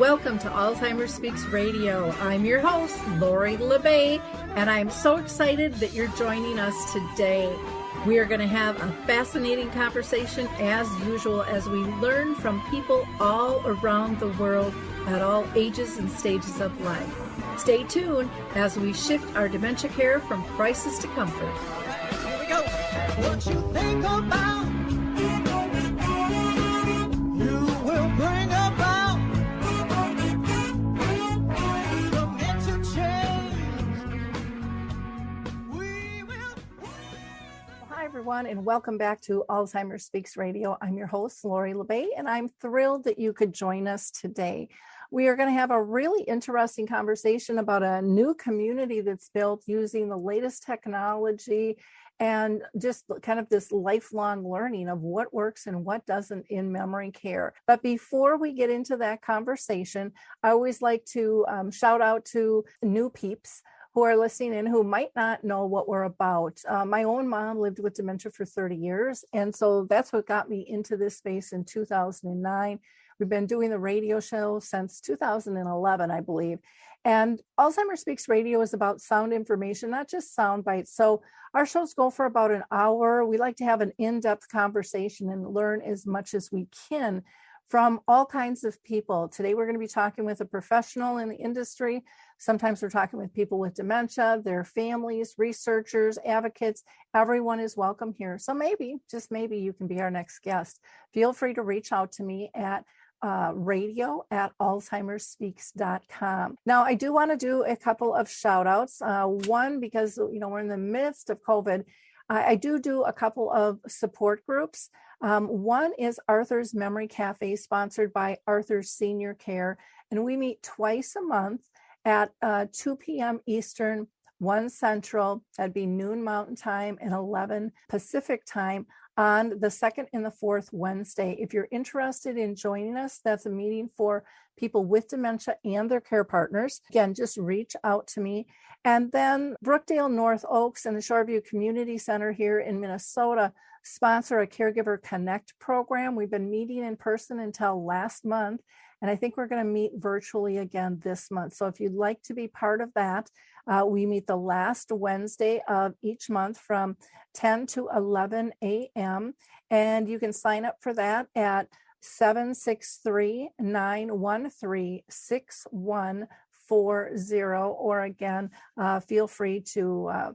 Welcome to Alzheimer Speaks Radio. I'm your host, Lori LeBay, and I'm so excited that you're joining us today. We are going to have a fascinating conversation as usual as we learn from people all around the world at all ages and stages of life. Stay tuned as we shift our dementia care from crisis to comfort. Here we go. What you think about, you will bring about. Hi, everyone, and welcome back to Alzheimer Speaks Radio. I'm your host, Lori LeBay, and I'm thrilled that you could join us today. We are going to have a really interesting conversation about a new community that's built using the latest technology and just kind of this lifelong learning of what works and what doesn't in memory care. But before we get into that conversation, I always like to shout out to new peeps who are listening in who might not know what we're about. My own mom lived with dementia for 30 years, and so that's what got me into this space in 2009. We've been doing the radio show since 2011, I believe. And Alzheimer Speaks Radio is about sound information, not just sound bites. So our shows go for about an hour. We like to have an in-depth conversation and learn as much as we can from all kinds of people. Today, we're going to be talking with a professional in the industry. Sometimes we're talking with people with dementia, their families, researchers, advocates. Everyone is welcome here. So maybe, just maybe, you can be our next guest. Feel free to reach out to me at radio@alzheimerspeaks.com. Now, I do want to do a couple of shout outs. One, because we're in the midst of COVID, I do a couple of support groups. One is Arthur's Memory Cafe, sponsored by Arthur's Senior Care, and we meet twice a month at 2 p.m. Eastern, 1 Central, that'd be noon Mountain Time and 11 Pacific Time on the second and the fourth Wednesday. If you're interested in joining us, that's a meeting for people with dementia and their care partners. Again, just reach out to me. And then Brookdale, North Oaks, and the Shoreview Community Center here in Minnesota sponsor a Caregiver Connect program. We've been meeting in person until last month, and I think we're going to meet virtually again this month. So if you'd like to be part of that, we meet the last Wednesday of each month from 10 to 11 a.m. And you can sign up for that at 763-913-6140, or again, feel free to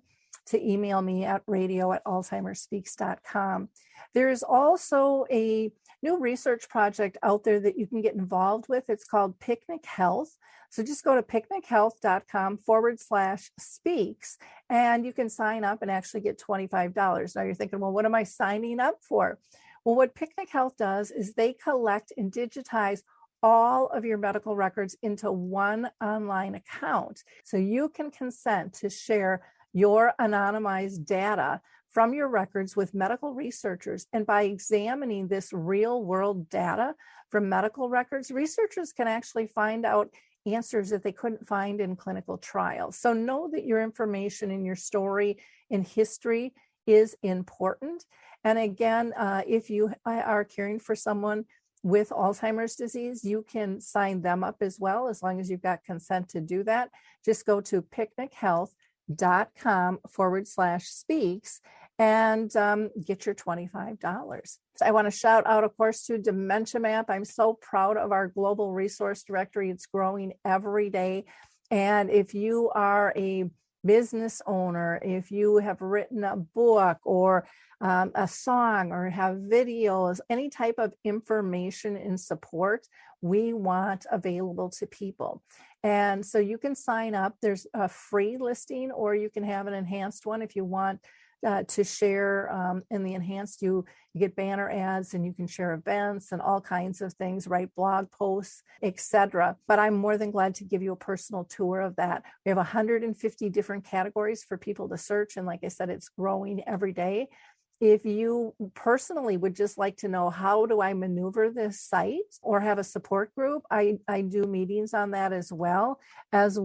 email me at radio@alzheimerspeaks.com. There is also a new research project out there that you can get involved with. It's called Picnic Health. So just go to picnichealth.com/speaks, and you can sign up and actually get $25. Now you're thinking, well, what am I signing up for? Well, what Picnic Health does is they collect and digitize all of your medical records into one online account. So you can consent to share your anonymized data from your records with medical researchers. And by examining this real world data from medical records, researchers can actually find out answers that they couldn't find in clinical trials. So know that your information in your story in history is important. And again, if you are caring for someone with Alzheimer's disease, you can sign them up as well, as long as you've got consent to do that. Just go to picnichealth.com/speaks and get your $25. I want to shout out, of course, to Dementia Map. I'm so proud of our global resource directory. It's growing every day. And if you are a business owner, if you have written a book or a song or have videos, any type of information and support, we want available to people. And so you can sign up. There's a free listing, or you can have an enhanced one if you want to share. In the enhanced, you get banner ads, and you can share events and all kinds of things, write blog posts, etc. But I'm more than glad to give you a personal tour of that. We have 150 different categories for people to search, and like I said, it's growing every day. If you personally would just like to know, how do I maneuver this site or have a support group, I do meetings on that as well as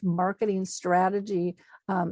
marketing strategy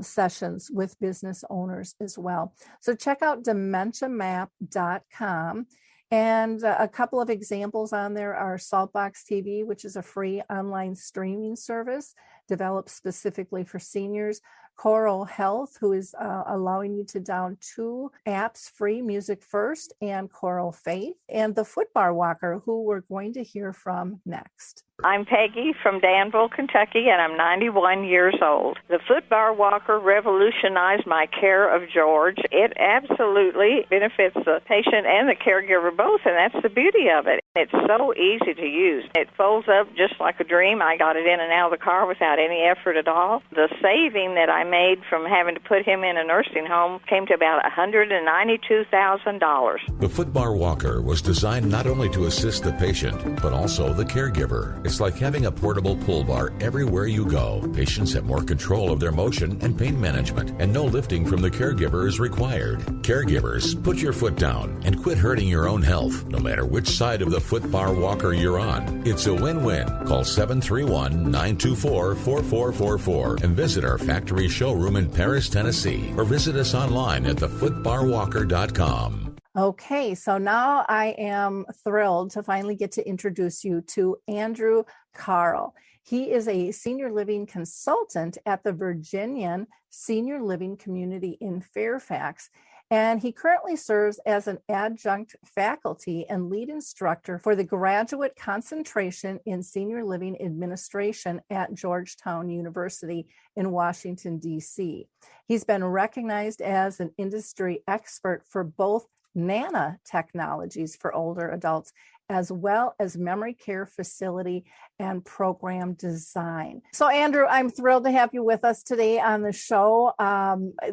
sessions with business owners as well. So check out dementiamap.com. And a couple of examples on there are Saltbox TV, which is a free online streaming service developed specifically for seniors. Coral Health, who is allowing you to download 2 apps free, Music First and Coral Faith, and the Footbar Walker, who we're going to hear from next. I'm Peggy from Danville, Kentucky, and I'm 91 years old. The Footbar Walker revolutionized my care of George. It absolutely benefits the patient and the caregiver both, and that's the beauty of it. It's so easy to use. It folds up just like a dream. I got it in and out of the car without any effort at all. The saving that I made from having to put him in a nursing home came to about $192,000. The Footbar Walker was designed not only to assist the patient, but also the caregiver. It's like having a portable pull bar everywhere you go. Patients have more control of their motion and pain management, and no lifting from the caregiver is required. Caregivers, put your foot down and quit hurting your own health, no matter which side of the Footbar Walker you're on. It's a win-win. Call 731-924-4444 and visit our factory showroom in Paris, Tennessee, or visit us online at thefootbarwalker.com. Okay, so now I am thrilled to finally get to introduce you to Andrew Carle. He is a senior living consultant at the Virginian Senior Living Community in Fairfax, and he currently serves as an adjunct faculty and lead instructor for the graduate concentration in senior living administration at Georgetown University in Washington, D.C. He's been recognized as an industry expert for both nanotechnologies for older adults, as well as memory care facility and program design. So Andrew, I'm thrilled to have you with us today on the show.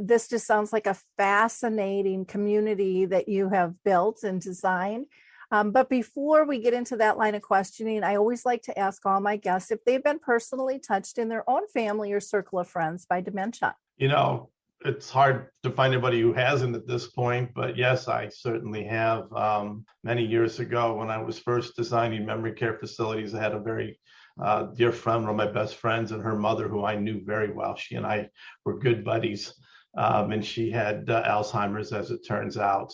This just sounds like a fascinating community that you have built and designed. But before we get into that line of questioning, I always like to ask all my guests if they've been personally touched in their own family or circle of friends by dementia. You know, it's hard to find anybody who hasn't at this point, but yes, I certainly have. Many years ago, when I was first designing memory care facilities, I had a very dear friend, one of my best friends, and her mother, who I knew very well. She and I were good buddies, and she had Alzheimer's, as it turns out,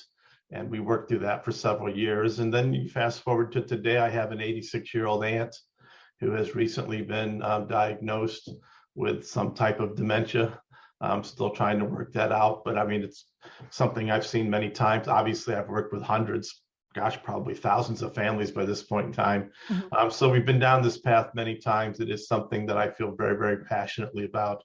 and we worked through that for several years. And then you fast forward to today, I have an 86-year-old aunt who has recently been diagnosed with some type of dementia. I'm still trying to work that out, but I mean, it's something I've seen many times. Obviously, I've worked with hundreds, probably thousands of families by this point in time. Mm-hmm. So we've been down this path many times. It is something that I feel very, very passionately about,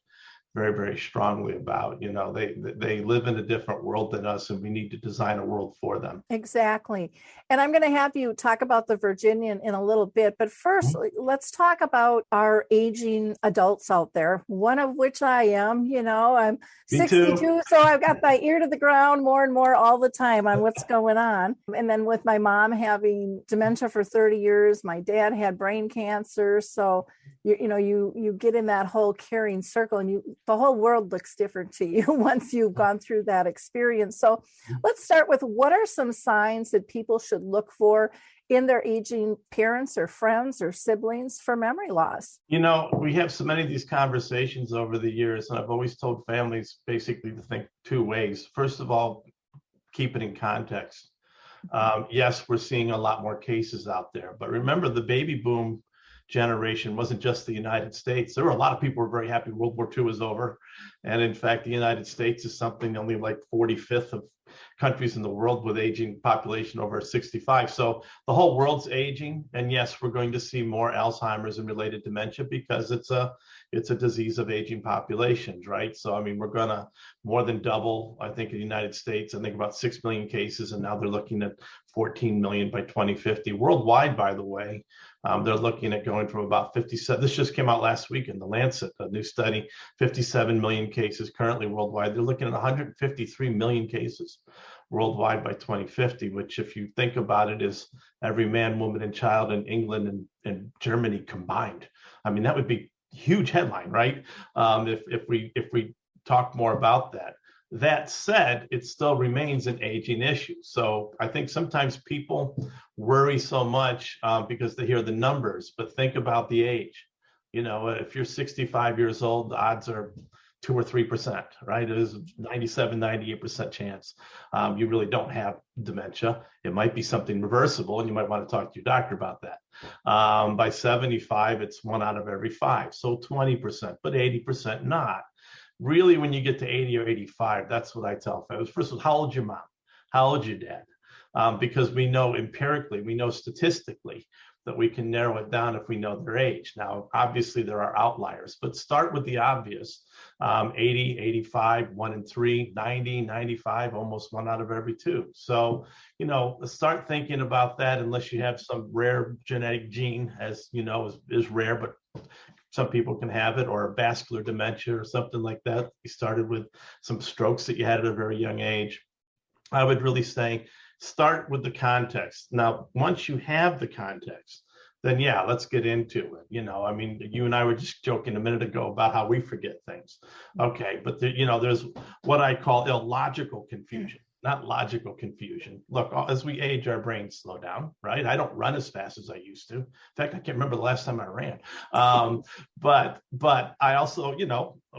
very, very strongly about. You know, they live in a different world than us, and we need to design a world for them. Exactly. And I'm going to have you talk about the Virginian in a little bit, but first, let's talk about our aging adults out there, one of which I am. You know, I'm 62, so I've got my ear to the ground more and more all the time on what's going on. And then with my mom having dementia for 30 years, my dad had brain cancer. So, you get in that whole caring circle, and the whole world looks different to you once you've gone through that experience. So let's start with, what are some signs that people should look for in their aging parents or friends or siblings for memory loss? You know, we have so many of these conversations over the years, and I've always told families basically to think 2 ways. First of all, keep it in context. Yes, we're seeing a lot more cases out there, but remember, the baby boom generation wasn't just the United States. There were a lot of people who were very happy World War II was over. And in fact, the United States is something only like 45th of countries in the world with aging population over 65. So the whole world's aging. And yes, we're going to see more Alzheimer's and related dementia because it's a disease of aging populations, right? So, I mean, we're going to more than double, I think, in the United States. I think about 6 million cases, and now they're looking at 14 million by 2050. Worldwide, by the way, they're looking at going from about 57. This just came out last week in The Lancet, a new study, 57 million cases currently worldwide. They're looking at 153 million cases worldwide by 2050, which, if you think about it, is every man, woman, and child in England and Germany combined. I mean, that would be a huge headline, right? If we talk more about that. That said, it still remains an aging issue. So I think sometimes people worry so much because they hear the numbers, but think about the age. You know, if you're 65 years old, the odds are 2 or 3%, right? It is 97, 98% chance you really don't have dementia. It might be something reversible, and you might want to talk to your doctor about that. By 75, it's 1 out of every 5, so 20%, but 80% not. Really, when you get to 80 or 85, that's what I tell families. First of all, how old's your mom? How old's your dad? Because we know empirically, we know statistically that we can narrow it down if we know their age. Now, obviously, there are outliers, but start with the obvious. 80, 85, 1 in 3, 90, 95, almost 1 out of every 2. So, start thinking about that, unless you have some rare genetic gene, as you know, is rare, but some people can have it, or vascular dementia or something like that. You started with some strokes that you had at a very young age. I would really say, start with the context. Now, once you have the context, then yeah, let's get into it. You and I were just joking a minute ago about how we forget things. Okay, but there's what I call illogical confusion, not logical confusion. Look, as we age, our brains slow down, right? I don't run as fast as I used to. In fact, I can't remember the last time I ran. But I also,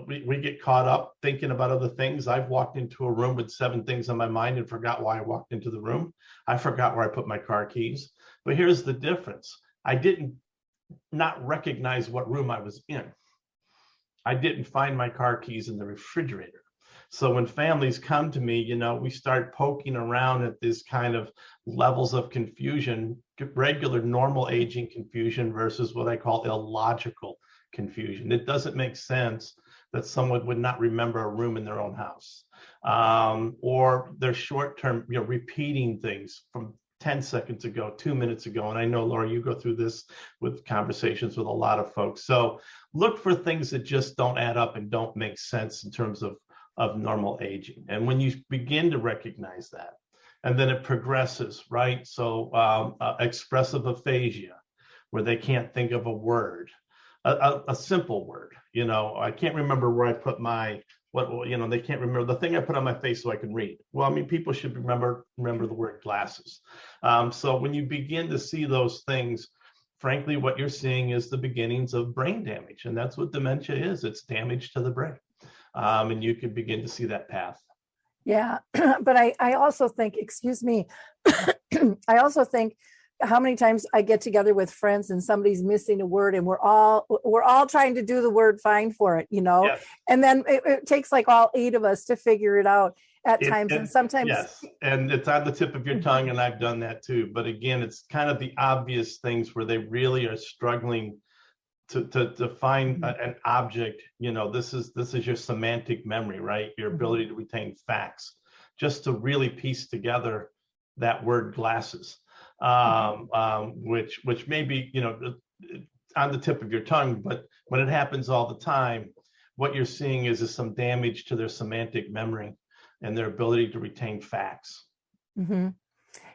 we get caught up thinking about other things. I've walked into a room with 7 things on my mind and forgot why I walked into the room. I forgot where I put my car keys. But here's the difference. I didn't not recognize what room I was in. I didn't find my car keys in the refrigerator. So when families come to me, we start poking around at this kind of levels of confusion, regular normal aging confusion versus what I call illogical confusion. It doesn't make sense that someone would not remember a room in their own house, or they're short-term, repeating things from 10 seconds ago, 2 minutes ago. And I know, Laura, you go through this with conversations with a lot of folks. So look for things that just don't add up and don't make sense in terms of normal aging. And when you begin to recognize that, and then it progresses, right? So expressive aphasia, where they can't think of a word, a simple word. I can't remember where I put my, they can't remember the thing I put on my face so I can read. Well, people should remember the word glasses. So when you begin to see those things, frankly, what you're seeing is the beginnings of brain damage. And that's what dementia is. It's damage to the brain. And you can begin to see that path. Yeah, but I also think, excuse me, I also think how many times I get together with friends and somebody's missing a word, and we're all trying to do the word find for it, Yes. And then it takes like all 8 of us to figure it out at times. And sometimes. Yes, and it's on the tip of your tongue, and I've done that too. But again, it's kind of the obvious things where they really are struggling to find an object. This is your semantic memory, right? Your ability to retain facts, just to really piece together that word glasses, which may be on the tip of your tongue, but when it happens all the time, what you're seeing is some damage to their semantic memory and their ability to retain facts. Mm-hmm.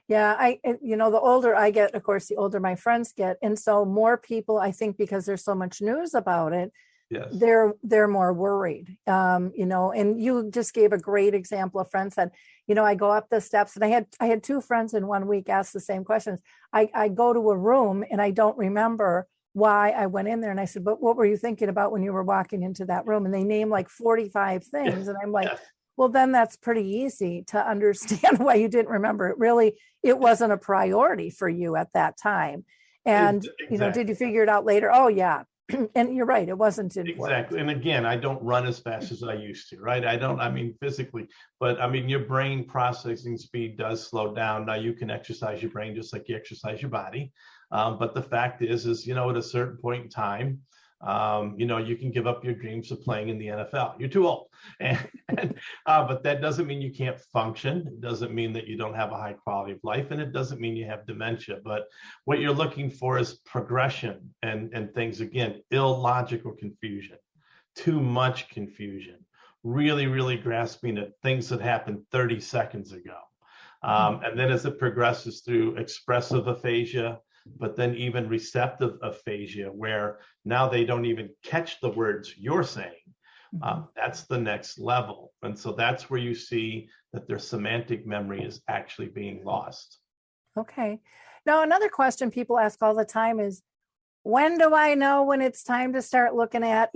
Yeah, the older I get, of course, the older my friends get. And so more people, I think, because there's so much news about it, yes, they're more worried, and you just gave a great example. A friend said, I go up the steps, and I had 2 friends in 1 week ask the same questions. I go to a room and I don't remember why I went in there. And I said, but what were you thinking about when you were walking into that room? And they named like 45 things. And I'm like, well, then that's pretty easy to understand why you didn't remember. It wasn't a priority for you at that time. And, exactly. Did you figure it out later? Oh, yeah. And you're right. It wasn't important. Exactly. And again, I don't run as fast as I used to, right? Physically, but your brain processing speed does slow down. Now you can exercise your brain just like you exercise your body. But the fact is, at a certain point in time, you can give up your dreams of playing in the NFL. You're too old. But that doesn't mean you can't function. It doesn't mean that you don't have a high quality of life. And it doesn't mean you have dementia. But what you're looking for is progression and things, again, illogical confusion, too much confusion, really, really grasping at things that happened 30 seconds ago. And then as it progresses through expressive aphasia, but then even receptive aphasia, where now they don't even catch the words you're saying. That's the next level. And so that's where you see that their semantic memory is actually being lost. Okay. Now, another question people ask all the time is, when do I know when it's time to start looking at,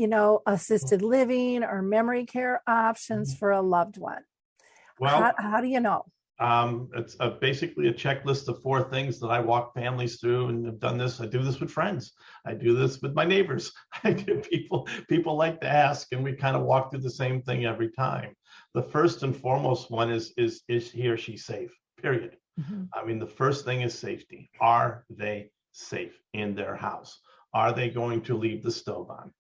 assisted living or memory care options for a loved one? Well, how do you know? It's basically a checklist of 4 things that I walk families through, and I've done this. I do this with friends. I do this with my neighbors. I do people like to ask, and we kind of walk through the same thing every time. The first and foremost one is he or she safe? Period. Mm-hmm. I mean, the first thing is safety. Are they safe in their house? Are they going to leave the stove on?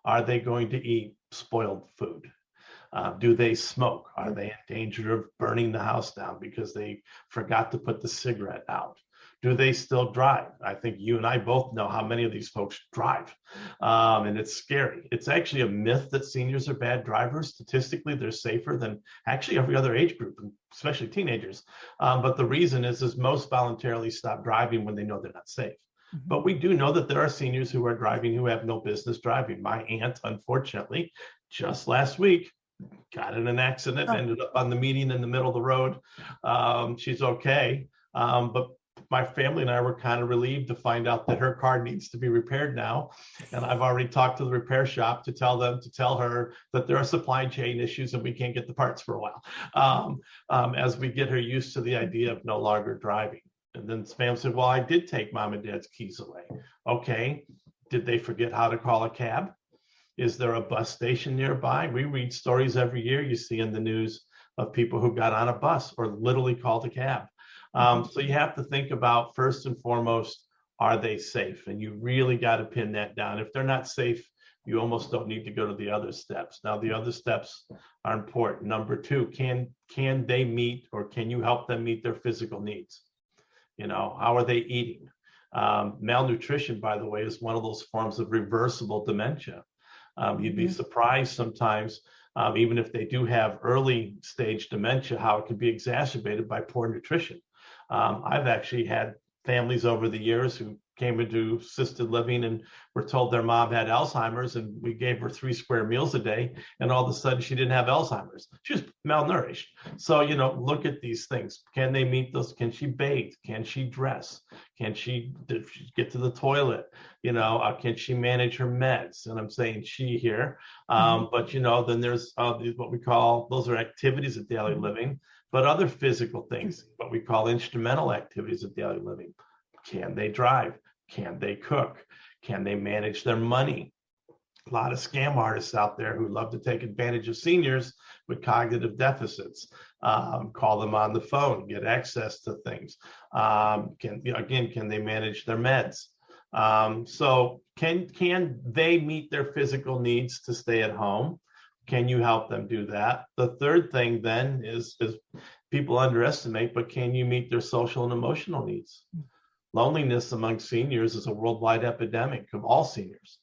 Are they going to eat spoiled food? Do they smoke? Are they in danger of burning the house down because they forgot to put the cigarette out? Do they still drive? I think you and I both know how many of these folks drive, and it's scary. It's actually a myth that seniors are bad drivers. Statistically, they're safer than actually every other age group, especially teenagers. But the reason is most voluntarily stop driving when they know they're not safe. Mm-hmm. But we do know that there are seniors who are driving who have no business driving. My aunt, unfortunately, just last week, got in an accident, ended up on the median in the middle of the road. She's okay. But my family and I were kind of relieved to find out that her car needs to be repaired now. And I've already talked to the repair shop to tell her that there are supply chain issues and we can't get the parts for a while, as we get her used to the idea of no longer driving. And then Spam said, well, I did take mom and dad's keys away. Okay. Did they forget how to call a cab? Is there a bus station nearby? We read stories every year you see in the news of people who got on a bus or literally called a cab. So you have to think about, first and foremost, are they safe? And you really got to pin that down. If they're not safe, you almost don't need to go to the other steps. Now, the other steps are important. Number 2, can they meet, or can you help them meet their physical needs? How are they eating? Malnutrition, by the way, is one of those forms of reversible dementia. You'd be surprised sometimes, even if they do have early stage dementia, how it can be exacerbated by poor nutrition. I've actually had families over the years who came into assisted living and were told their mom had Alzheimer's, and we gave her 3 square meals a day, and all of a sudden she didn't have Alzheimer's. She was malnourished. So, look at these things. Can they meet those? Can she bathe? Can she dress? Can she get to the toilet? Can she manage her meds? And I'm saying she here. But, then there's what we call, those are activities of daily living, but other physical things, what we call instrumental activities of daily living. Can they drive? Can they cook? Can they manage their money? A lot of scam artists out there who love to take advantage of seniors with cognitive deficits. Call them on the phone, get access to things. Can they manage their meds? So can they meet their physical needs to stay at home? Can you help them do that? The third thing then is people underestimate, but can you meet their social and emotional needs? Loneliness among seniors is a worldwide epidemic of all seniors.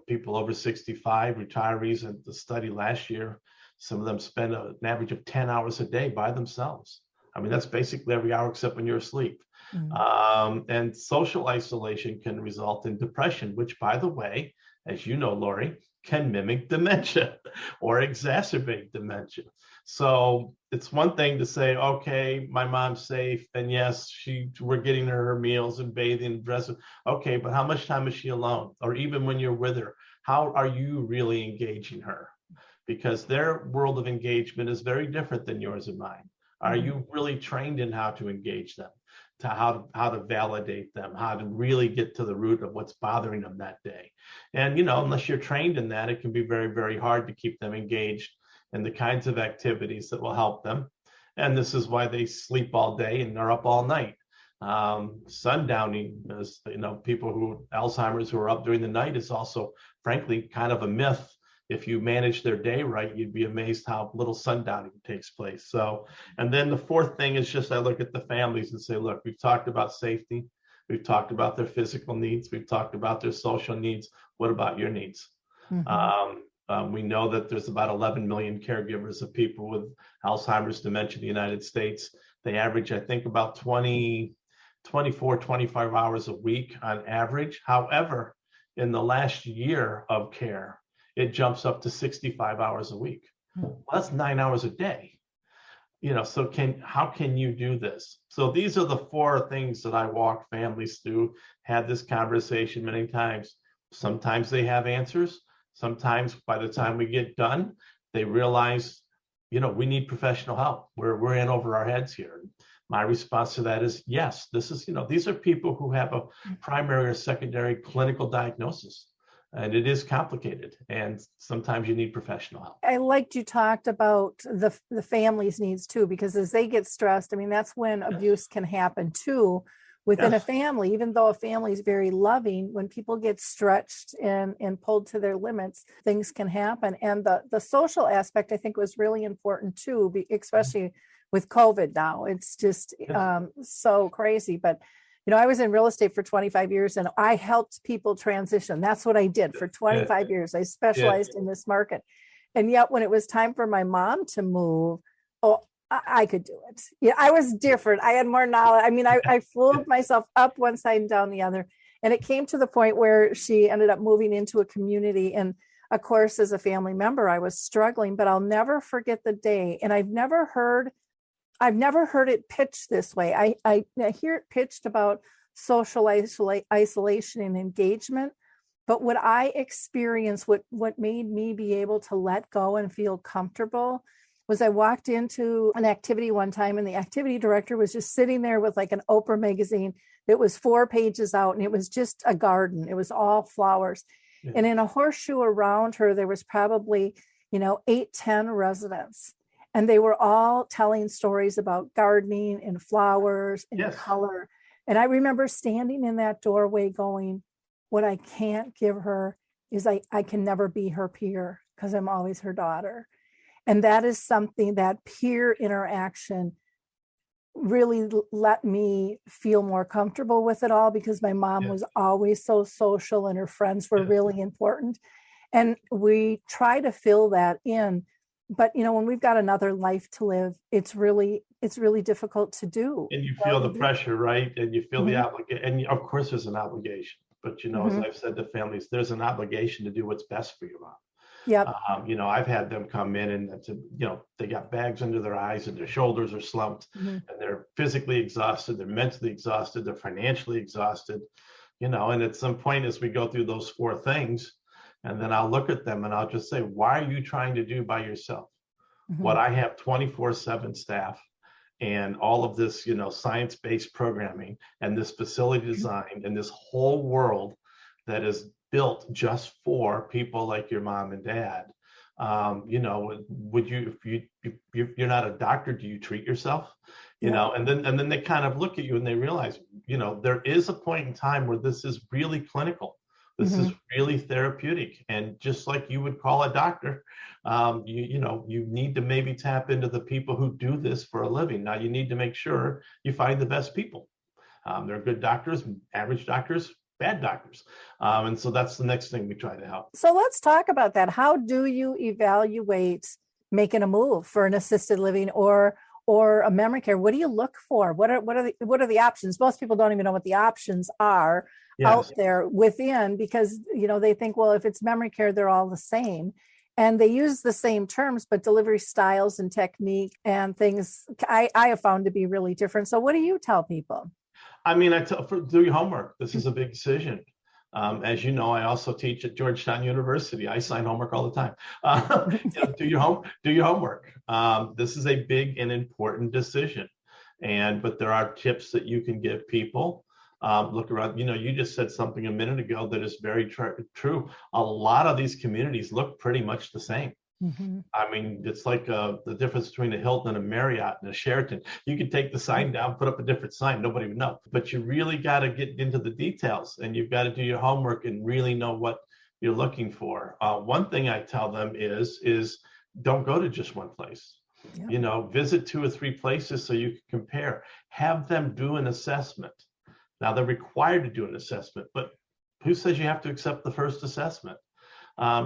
People over 65, retirees, in the study last year, some of them spend an average of 10 hours a day by themselves. I mean, that's basically every hour except when you're asleep. And social isolation can result in depression, which, by the way, as you know, Lori, can mimic dementia or exacerbate dementia. So it's one thing to say, okay, my mom's safe, and yes, we're getting her meals and bathing and dressing. Okay, but how much time is she alone? Or even when you're with her, how are you really engaging her? Because their world of engagement is very different than yours and mine. Are you really trained in how to engage them, to how to validate them, how to really get to the root of what's bothering them that day? And, unless you're trained in that, it can be very, very hard to keep them engaged in the kinds of activities that will help them. And this is why they sleep all day and are up all night. Sundowning, as people who Alzheimer's who are up during the night is also, frankly, kind of a myth. If you manage their day right, you'd be amazed how little sundowning takes place. So, and then the fourth thing is just I look at the families and say, look, we've talked about safety. We've talked about their physical needs. We've talked about their social needs. What about your needs? We know that there's about 11 million caregivers of people with Alzheimer's, dementia in the United States. They average, I think, about 24, 25 hours a week on average. However, in the last year of care, it jumps up to 65 hours a week. Well, that's 9 hours a day. So how can you do this? So these are the four things that I walk families through, had this conversation many times. Sometimes they have answers. Sometimes by the time we get done, they realize, we need professional help. We're in over our heads here. My response to that is, yes, these are people who have a primary or secondary clinical diagnosis. And it is complicated, and sometimes you need professional help. I liked you talked about the family's needs too, because as they get stressed, that's when abuse can happen too within a family. Even though a family is very loving, when people get stretched and pulled to their limits, things can happen. And the social aspect, I think, was really important too, especially with COVID now. It's just so crazy. But I was in real estate for 25 years and I helped people transition. That's what I did for 25 years. I specialized in this market. And yet when it was time for my mom to move, I could do it. Yeah, I was different. I had more knowledge. I fooled myself up one side and down the other. And it came to the point where she ended up moving into a community. And of course, as a family member, I was struggling, but I'll never forget the day. And I've never heard it pitched this way. I hear it pitched about social isolation and engagement, but what I experienced, what made me be able to let go and feel comfortable, was I walked into an activity one time and the activity director was just sitting there with like an Oprah magazine that was 4 pages out, and it was just a garden. It was all flowers. Yeah. And in a horseshoe around her, there was probably, 8-10 residents. And they were all telling stories about gardening and flowers and color. And I remember standing in that doorway going, what I can't give her is I can never be her peer because I'm always her daughter. And that is something that peer interaction really let me feel more comfortable with it all, because my mom was always so social and her friends were really important. And we try to fill that in. But, when we've got another life to live, it's really difficult to do. And you feel the pressure, right? And you feel the obligation. And of course, there's an obligation. But, as I've said to families, there's an obligation to do what's best for your mom. Yep. I've had them come in and, they got bags under their eyes and their shoulders are slumped and they're physically exhausted. They're mentally exhausted. They're financially exhausted, and at some point as we go through those 4 things, and then I'll look at them and I'll just say, why are you trying to do by yourself? What I have 24/7 staff and all of this, science-based programming and this facility design and this whole world that is built just for people like your mom and dad. Would you, if you're not a doctor, do you treat yourself? And then they kind of look at you and they realize, there is a point in time where this is really clinical. This is really therapeutic. And just like you would call a doctor, you need to maybe tap into the people who do this for a living. Now, you need to make sure you find the best people. There are good doctors, average doctors, bad doctors. And so that's the next thing we try to help. So let's talk about that. How do you evaluate making a move for an assisted living or a memory care? What do you look for? What are the options? Most people don't even know what the options are out there within, because they think, well, if it's memory care, they're all the same, and they use the same terms, but delivery styles and technique and things I have found to be really different. So what do you tell people? I tell, do your homework. This is a big decision. As you know, I also teach at Georgetown University. I sign homework all the time. Do your homework. This is a big and important decision. But there are tips that you can give people. Look around. You just said something a minute ago that is very true. A lot of these communities look pretty much the same. It's like the difference between a Hilton and a Marriott and a Sheraton. You can take the sign down, put up a different sign, nobody would know. But you really got to get into the details, and you've got to do your homework and really know what you're looking for. One thing I tell them is don't go to just one place. Visit 2 or 3 places so you can compare. Have them do an assessment. Now, they're required to do an assessment, but who says you have to accept the first assessment?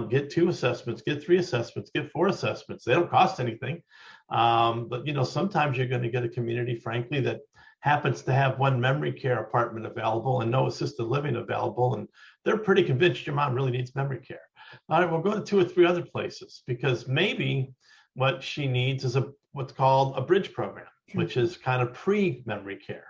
Get 2 assessments, get 3 assessments, get 4 assessments. They don't cost anything. But sometimes you're going to get a community, frankly, that happens to have 1 memory care apartment available and no assisted living available. And they're pretty convinced your mom really needs memory care. All right, we'll go to 2 or 3 other places, because maybe what she needs is what's called a bridge program, which is kind of pre-memory care,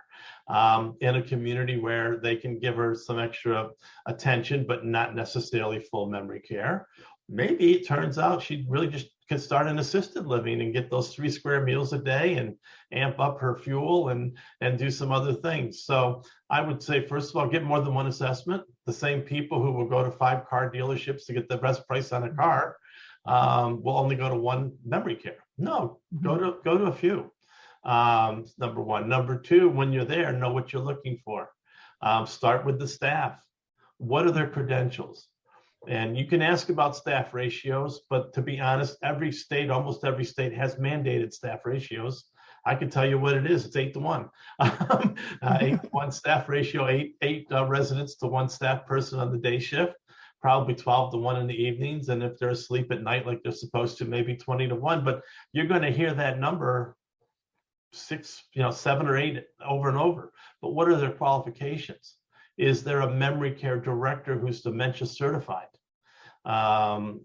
in a community where they can give her some extra attention, but not necessarily full memory care. Maybe it turns out she really just could start an assisted living and get those 3 square meals a day and amp up her fuel and do some other things. So I would say, first of all, get more than one assessment. The same people who will go to 5 car dealerships to get the best price on a car will only go to 1 memory care. No, go to a few. Number one. Number two, when you're there, know what you're looking for. Start with the staff. What are their credentials? And you can ask about staff ratios, but to be honest, almost every state has mandated staff ratios. I can tell you what it is. It's 8-to-1. 8-to-1 staff ratio, eight residents to 1 staff person on the day shift, probably 12-to-1 in the evenings. And if they're asleep at night like they're supposed to, maybe 20-to-1. But you're going to hear that number 7 or 8 over and over. But what are their qualifications? Is there a memory care director who's dementia certified? Now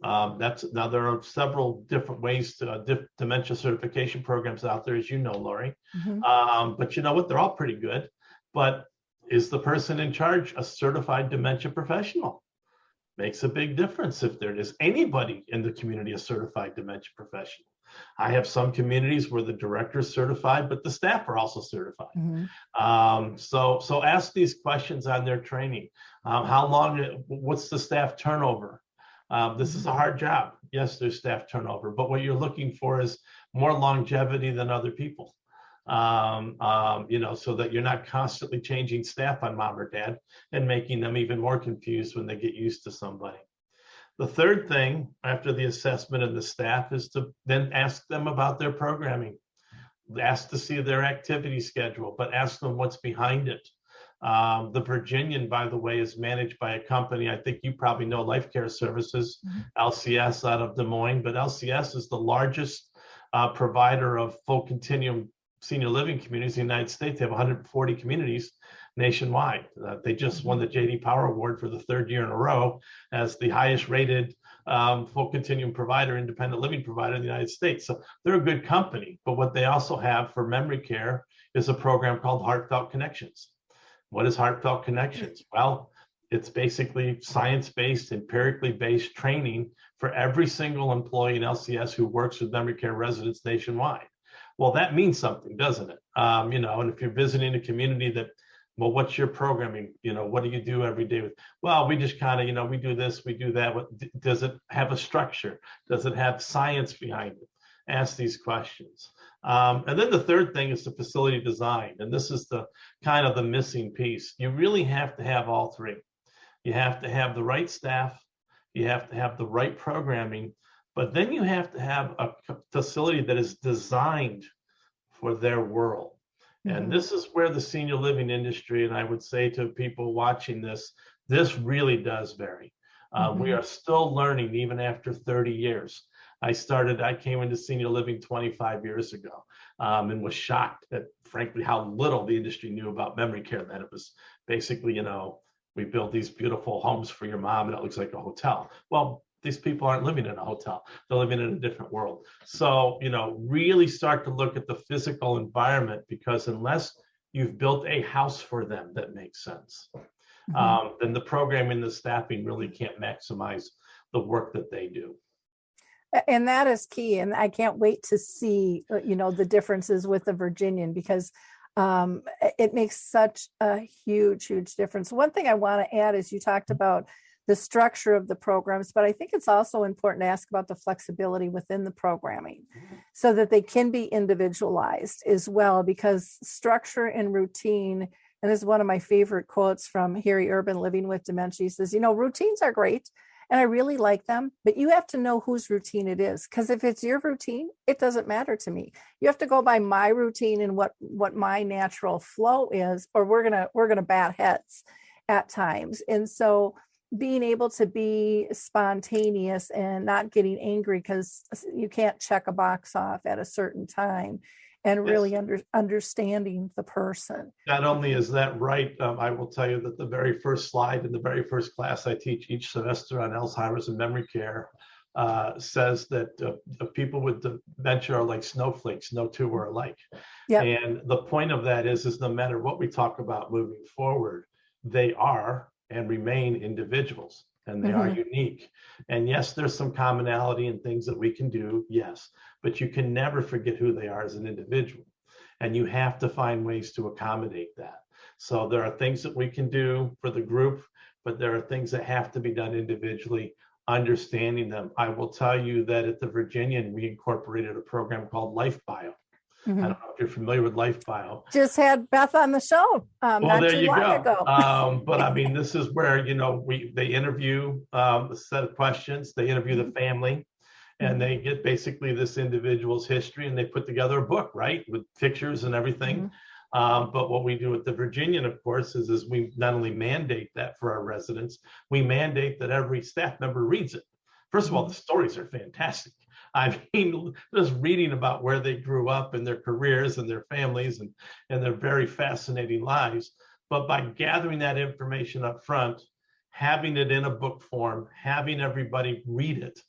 there are several different ways to dementia certification programs out there, as you know, Lori. But you know what? They're all pretty good. But is the person in charge a certified dementia professional? Makes a big difference if there is anybody in the community a certified dementia professional. I have some communities where the director is certified, but the staff are also certified. So ask these questions on their training. What's the staff turnover? This is a hard job. Yes, there's staff turnover, but what you're looking for is more longevity than other people. So that you're not constantly changing staff on mom or dad and making them even more confused when they get used to somebody. The third thing after the assessment of the staff is to then ask them about their programming. Ask to see their activity schedule, but ask them what's behind it. The Virginian, by the way, is managed by a company, I think you probably know, Life Care Services, LCS out of Des Moines, but LCS is the largest provider of full continuum senior living communities in the United States. They have 140 communities nationwide. They just won the J.D. Power Award for the 3rd year in a row as the highest rated full continuum provider, independent living provider in the United States. So they're a good company. But what they also have for memory care is a program called Heartfelt Connections. What is Heartfelt Connections? Well, it's basically science-based, empirically based training for every single employee in LCS who works with memory care residents nationwide. Well, that means something, doesn't it? And if you're visiting a community that, well, what's your programming? What do you do every day? Well, we just kind of, we do this, we do that. Does it have a structure? Does it have science behind it? Ask these questions. And then the third thing is the facility design. And this is the kind of the missing piece. You really have to have all three. You have to have the right staff. You have to have the right programming. But then you have to have a facility that is designed for their world. And this is where the senior living industry, and I would say to people watching this really does vary. We are still learning even after 30 years. I came into senior living 25 years ago and was shocked at, frankly, how little the industry knew about memory care. That it was basically, we build these beautiful homes for your mom and it looks like a hotel. Well, these people aren't living in a hotel. They're living in a different world. So, really start to look at the physical environment, because unless you've built a house for them that makes sense, then the programming, the staffing really can't maximize the work that they do. And that is key. And I can't wait to see, the differences with the Virginian, because it makes such a huge, huge difference. One thing I want to add is you talked about the structure of the programs, but I think it's also important to ask about the flexibility within the programming so that they can be individualized as well, because structure and routine, and this is one of my favorite quotes from Harry Urban, Living with Dementia, he says, routines are great and I really like them, but you have to know whose routine it is, because if it's your routine, it doesn't matter to me. You have to go by my routine and what my natural flow is, or we're gonna bat heads at times. And so being able to be spontaneous and not getting angry because you can't check a box off at a certain time, and really understanding the person. Not only is that right, I will tell you that the very first slide in the very first class I teach each semester on Alzheimer's and memory care, says that people with dementia are like snowflakes. No two are alike. Yep. And the point of that is no matter what we talk about moving forward, they are and remain individuals, and they are unique. And yes, there's some commonality in things that we can do, yes, but you can never forget who they are as an individual. And you have to find ways to accommodate that. So there are things that we can do for the group, but there are things that have to be done individually, understanding them. I will tell you that at the Virginian, we incorporated a program called Life Bio. I don't know if you're familiar with Life Bio. Just had Beth on the show not there too you long go. ago. But I mean, this is where, they interview a set of questions, they interview the family, and they get basically this individual's history, and they put together a book, right, with pictures and everything. But what we do at the Virginian, of course, is we not only mandate that for our residents, we mandate that every staff member reads it. First of all, the stories are fantastic. I mean, just reading about where they grew up and their careers and their families and their very fascinating lives. But by gathering that information up front, having it in a book form, having everybody read it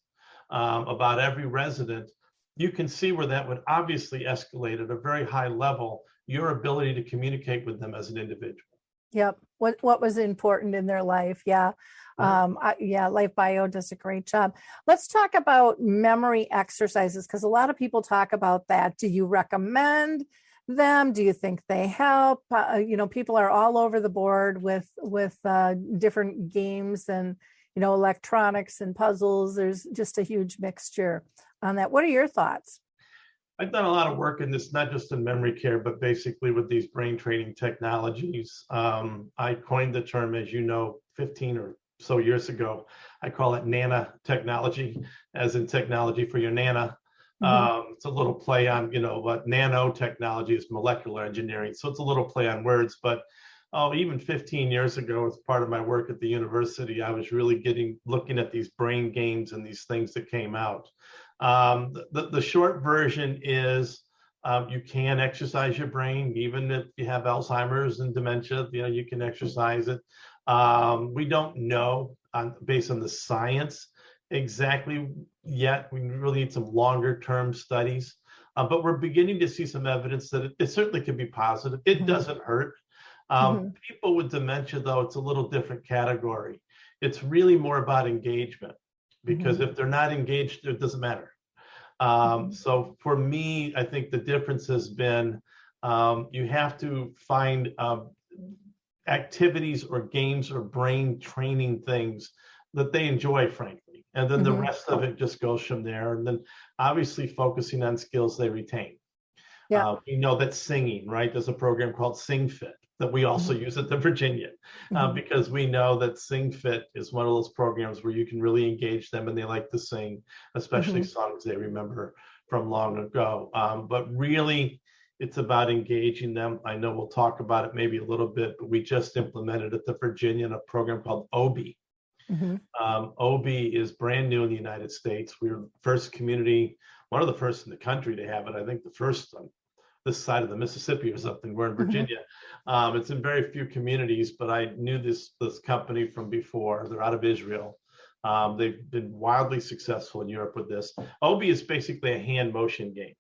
about every resident, you can see where that would obviously escalate at a very high level your ability to communicate with them as an individual. Yep. What was important in their life. Yeah. Life Bio does a great job. Let's talk about memory exercises, because a lot of people talk about that. Do you recommend them? Do you think they help? People are all over the board with different games and, electronics and puzzles. There's just a huge mixture on that. What are your thoughts? I've done a lot of work in this, not just in memory care, but basically with these brain training technologies. I coined the term, as you know, 15 or so years ago. I call it nana technology, as in technology for your nana. It's a little play on, what nanotechnology is, molecular engineering. So it's a little play on words, but even 15 years ago, as part of my work at the university, I was really looking at these brain games and these things that came out. The short version is you can exercise your brain, even if you have Alzheimer's and dementia, you can exercise it. We don't know based on the science exactly yet. We really need some longer term studies, but we're beginning to see some evidence that it certainly can be positive. It doesn't hurt. People with dementia, though, it's a little different category. It's really more about engagement, because if they're not engaged, it doesn't matter. So for me, I think the difference has been you have to find activities or games or brain training things that they enjoy, frankly. And then the rest of it just goes from there. And then obviously focusing on skills they retain. Yeah. We know that singing, right? There's a program called SingFit that we also use at the Virginian, because we know that SingFit is one of those programs where you can really engage them and they like to sing, especially songs they remember from long ago. But really, it's about engaging them. I know we'll talk about it maybe a little bit, but we just implemented at the Virginian a program called OBI. OBI is brand new in the United States. We were the first community, one of the first in the country to have it. I think the first on this side of the Mississippi or something. We're in Virginia. It's in very few communities, but I knew this company from before. They're out of Israel. They've been wildly successful in Europe with this. OBI is basically a hand motion game.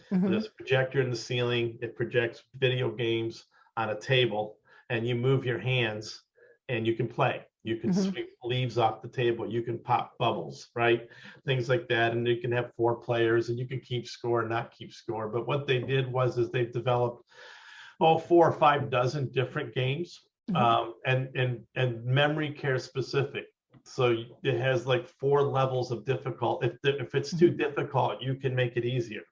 There's a projector in the ceiling. It projects video games on a table, and you move your hands and you can play. You can sweep leaves off the table. You can pop bubbles, right? Things like that. And you can have 4 players and you can keep score, not keep score. But what they did was they've developed 4 or 5 dozen different games and memory care specific. So it has like 4 levels of difficult. If it's too difficult, you can make it easier.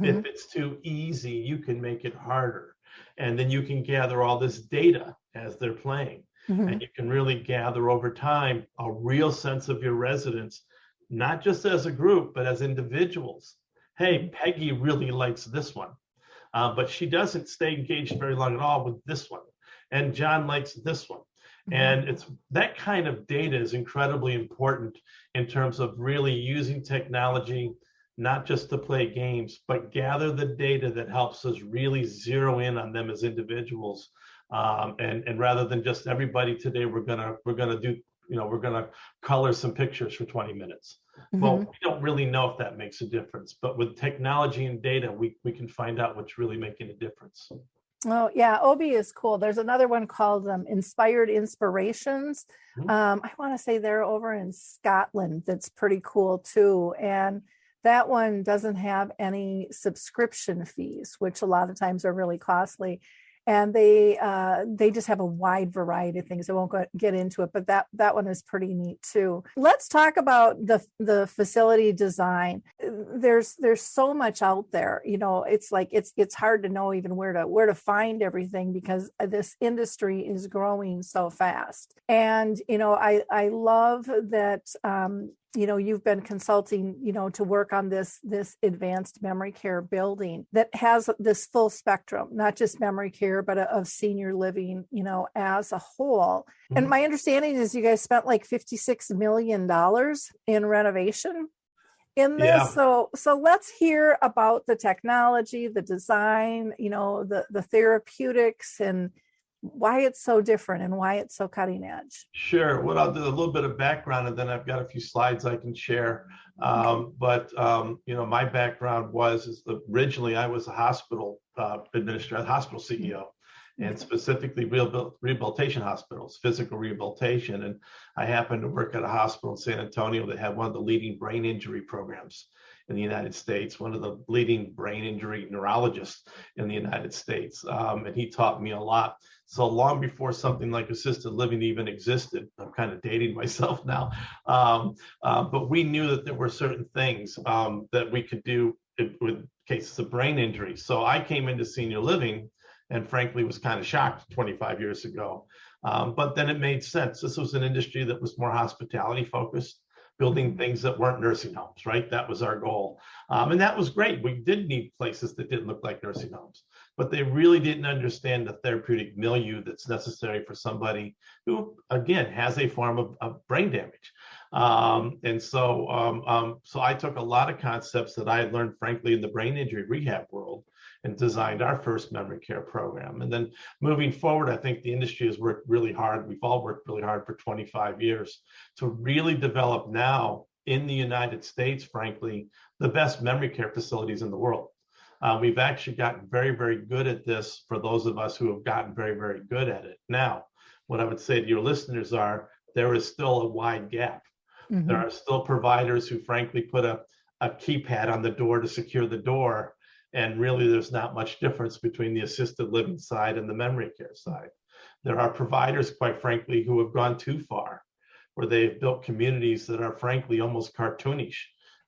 If it's too easy, you can make it harder. And then you can gather all this data as they're playing. And you can really gather over time a real sense of your residents, not just as a group, but as individuals. Hey, Peggy really likes this one, but she doesn't stay engaged very long at all with this one. And John likes this one. And it's that kind of data is incredibly important in terms of really using technology, not just to play games, but gather the data that helps us really zero in on them as individuals. And rather than just everybody today, we're gonna do we're going to color some pictures for 20 minutes. Mm-hmm. Well, we don't really know if that makes a difference, but with technology and data, we can find out what's really making a difference. Oh, yeah. OB is cool. There's another one called Inspired Inspirations. Mm-hmm. I want to say they're over in Scotland. That's pretty cool too. And that one doesn't have any subscription fees, which a lot of times are really costly. And they just have a wide variety of things. I won't get into it, but that one is pretty neat too. Let's talk about the facility design. There's so much out there. It's like it's hard to know even where to find everything, because this industry is growing so fast. And I love that. You've been consulting, to work on this advanced memory care building that has this full spectrum, not just memory care, but of senior living, as a whole. Mm-hmm. And my understanding is you guys spent like $56 million in renovation in this. Yeah. So let's hear about the technology, the design, the therapeutics, and why it's so different and why it's so cutting edge. Sure. Well, I'll do a little bit of background, and then I've got a few slides I can share. But my background is originally I was a hospital administrator, hospital CEO, and specifically rehabilitation hospitals, physical rehabilitation. And I happened to work at a hospital in San Antonio that had one of the leading brain injury programs in the United States, one of the leading brain injury neurologists in the United States. And he taught me a lot. So long before something like assisted living even existed, I'm kind of dating myself now, but we knew that there were certain things that we could do with cases of brain injury. So I came into senior living and frankly was kind of shocked 25 years ago. But then it made sense. This was an industry that was more hospitality focused, building things that weren't nursing homes, right? That was our goal. And that was great. We did need places that didn't look like nursing homes, but they really didn't understand the therapeutic milieu that's necessary for somebody who, again, has a form of brain damage. So I took a lot of concepts that I had learned, frankly, in the brain injury rehab world and designed our first memory care program. And then moving forward, I think the industry has worked really hard. We've all worked really hard for 25 years to really develop now in the United States, frankly, the best memory care facilities in the world. We've actually gotten very, very good at this for those of us who have gotten very, very good at it. Now, what I would say to your listeners there is still a wide gap. Mm-hmm. There are still providers who frankly put a keypad on the door to secure the door. And really, there's not much difference between the assisted living side and the memory care side. There are providers, quite frankly, who have gone too far, where they've built communities that are frankly almost cartoonish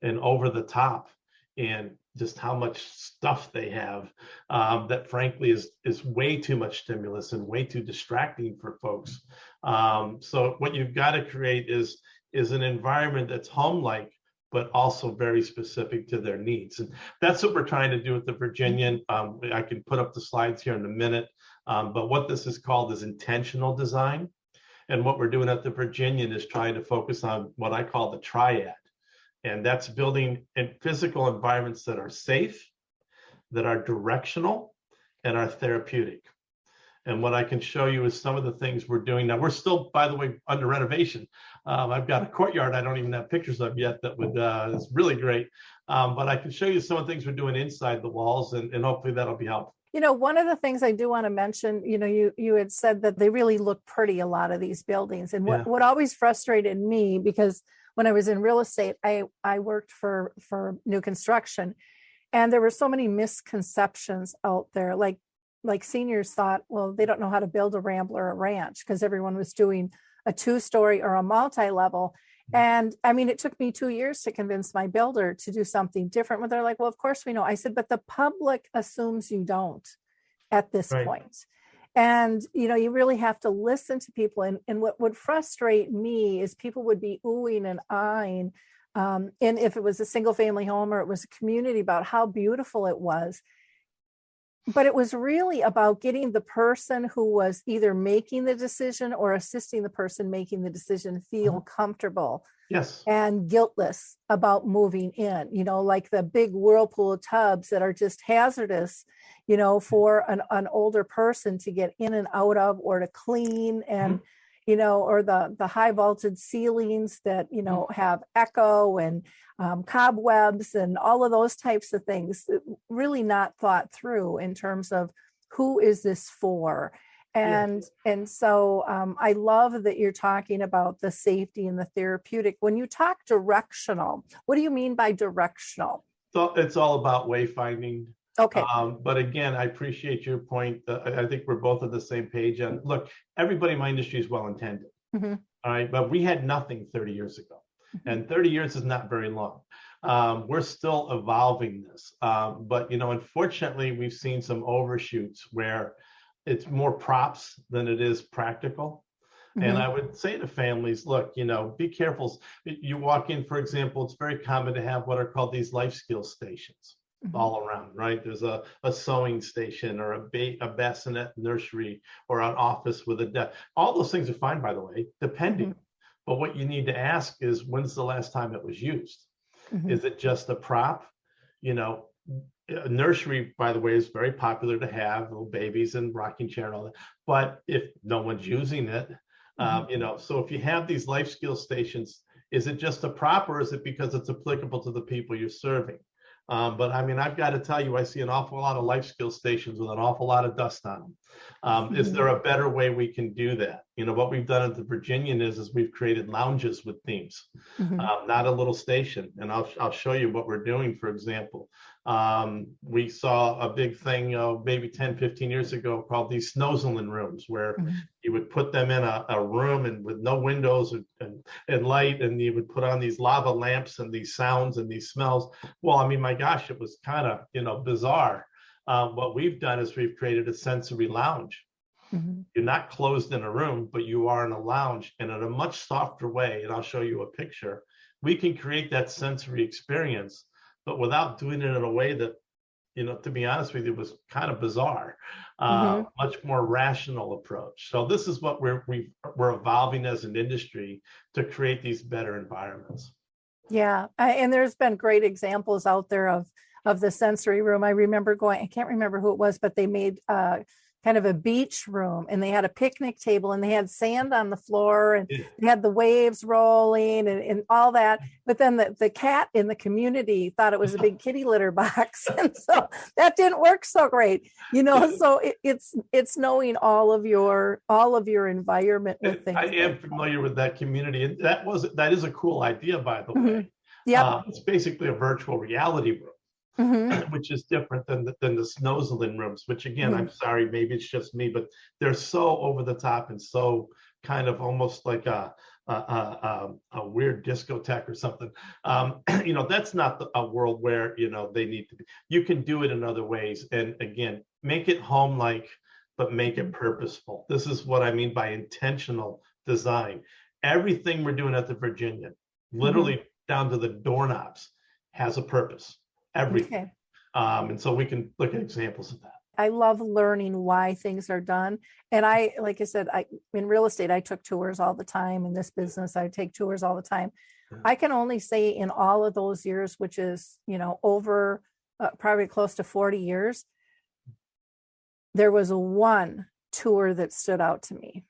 and over the top, and just how much stuff they have that frankly is way too much stimulus and way too distracting for folks. So what you've got to create is an environment that's home-like, but also very specific to their needs. And that's what we're trying to do with the Virginian. I can put up the slides here in a minute, but what this is called is intentional design. And what we're doing at the Virginian is trying to focus on what I call the triad. And that's building in physical environments that are safe, that are directional, and are therapeutic. And what I can show you is some of the things we're doing. Now, we're still, by the way, under renovation. I've got a courtyard I don't even have pictures of yet that is really great. But I can show you some of the things we're doing inside the walls, and hopefully that'll be helpful. One of the things I do want to mention, you had said that they really look pretty, a lot of these buildings. And what always frustrated me, because when I was in real estate, I worked for new construction, and there were so many misconceptions out there. Like seniors thought, well, they don't know how to build a Rambler or a ranch because everyone was doing a 2-story or a multi-level. And I mean, it took me 2 years to convince my builder to do something different. But they're like, well, of course we know. I said, but the public assumes you don't at this point. And, you really have to listen to people. And what would frustrate me is people would be oohing and eyeing. And if it was a single family home or it was a community, about how beautiful it was. But it was really about getting the person who was either making the decision or assisting the person making the decision feel comfortable and guiltless about moving in, like the big whirlpool tubs that are just hazardous, for an older person to get in and out of or to clean. And or the high vaulted ceilings that, have echo and cobwebs and all of those types of things, really not thought through in terms of who is this for. And so I love that you're talking about the safety and the therapeutic. When you talk directional, what do you mean by directional? So it's all about wayfinding. Okay. But again, I appreciate your point. I think we're both on the same page. And look, everybody in my industry is well-intended. Mm-hmm. All right. But we had nothing 30 years ago. Mm-hmm. And 30 years is not very long. We're still evolving this. But, unfortunately, we've seen some overshoots where it's more props than it is practical. Mm-hmm. And I would say to families, look, be careful. You walk in, for example, it's very common to have what are called these life skills stations. Mm-hmm. All around, right? There's a sewing station or a bassinet nursery or an office with a desk. All those things are fine, by the way, depending. Mm-hmm. But what you need to ask is, when's the last time it was used? Mm-hmm. Is it just a prop? A nursery, by the way, is very popular to have, little babies and rocking chair and all that. But if no one's using it, so if you have these life skills stations, is it just a prop, or is it because it's applicable to the people you're serving? But I mean, I've got to tell you, I see an awful lot of life skills stations with an awful lot of dust on them. Is there a better way we can do that? What we've done at the Virginian is we've created lounges with themes, not a little station. And I'll show you what we're doing. For example, we saw a big thing maybe 10, 15 years ago called these Snowzlin rooms, where you would put them in a room and with no windows and light, and you would put on these lava lamps and these sounds and these smells. Well, I mean, my gosh, it was kind of bizarre. What we've done is we've created a sensory lounge. Mm-hmm. You're not closed in a room, but you are in a lounge, and in a much softer way. And I'll show you a picture. We can create that sensory experience, but without doing it in a way that, to be honest with you, was kind of bizarre. Much more rational approach. So this is what we're evolving as an industry to create these better environments. Yeah, and there's been great examples out there of the sensory room. I remember I can't remember who it was, but they made kind of a beach room, and they had a picnic table, and they had sand on the floor, and they had the waves rolling and all that. But then the cat in the community thought it was a big kitty litter box. And so that didn't work so great, so it's knowing all of your environment with things. I am familiar with that community. And that is a cool idea, by the way. Yeah. It's basically a virtual reality room. Mm-hmm. Which is different than the Snowzlin rooms, which again, I'm sorry, maybe it's just me, but they're so over the top and so kind of almost like a weird discotheque or something. That's not a world where, they need to be. You can do it in other ways. And again, make it home-like, but make it purposeful. This is what I mean by intentional design. Everything we're doing at the Virginian, literally down to the doorknobs, has a purpose. Everything. Okay. And so we can look at examples of that. I love learning why things are done. And like I said, in real estate, I took tours all the time. In this business, I take tours all the time. Yeah. I can only say in all of those years, which is, over probably close to 40 years, there was one tour that stood out to me.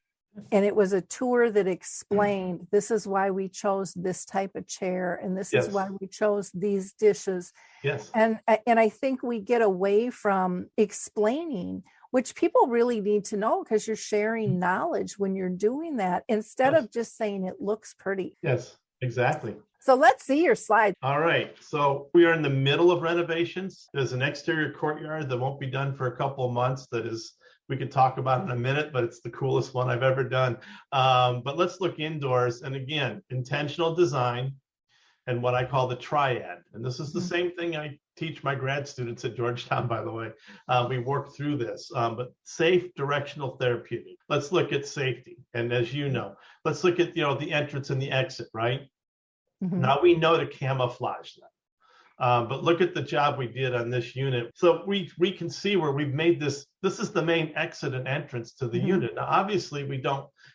And it was a tour that explained, this is why we chose this type of chair, and this is why we chose these dishes. Yes. And I think we get away from explaining, which people really need to know, because you're sharing knowledge when you're doing that, instead of just saying it looks pretty. Yes, exactly. So let's see your slide. All right. So we are in the middle of renovations. There's an exterior courtyard that won't be done for a couple of months. We could talk about in a minute, but it's the coolest one I've ever done. But let's look indoors. And again, intentional design and what I call the triad. And this is the same thing I teach my grad students at Georgetown, by the way. We work through this, but safe, directional, therapeutic. Let's look at safety. And as you know, let's look at, the entrance and the exit, right? Mm-hmm. Now we know to camouflage them. But look at the job we did on this unit. So we can see where we've made this is the main exit and entrance to the unit. Now, obviously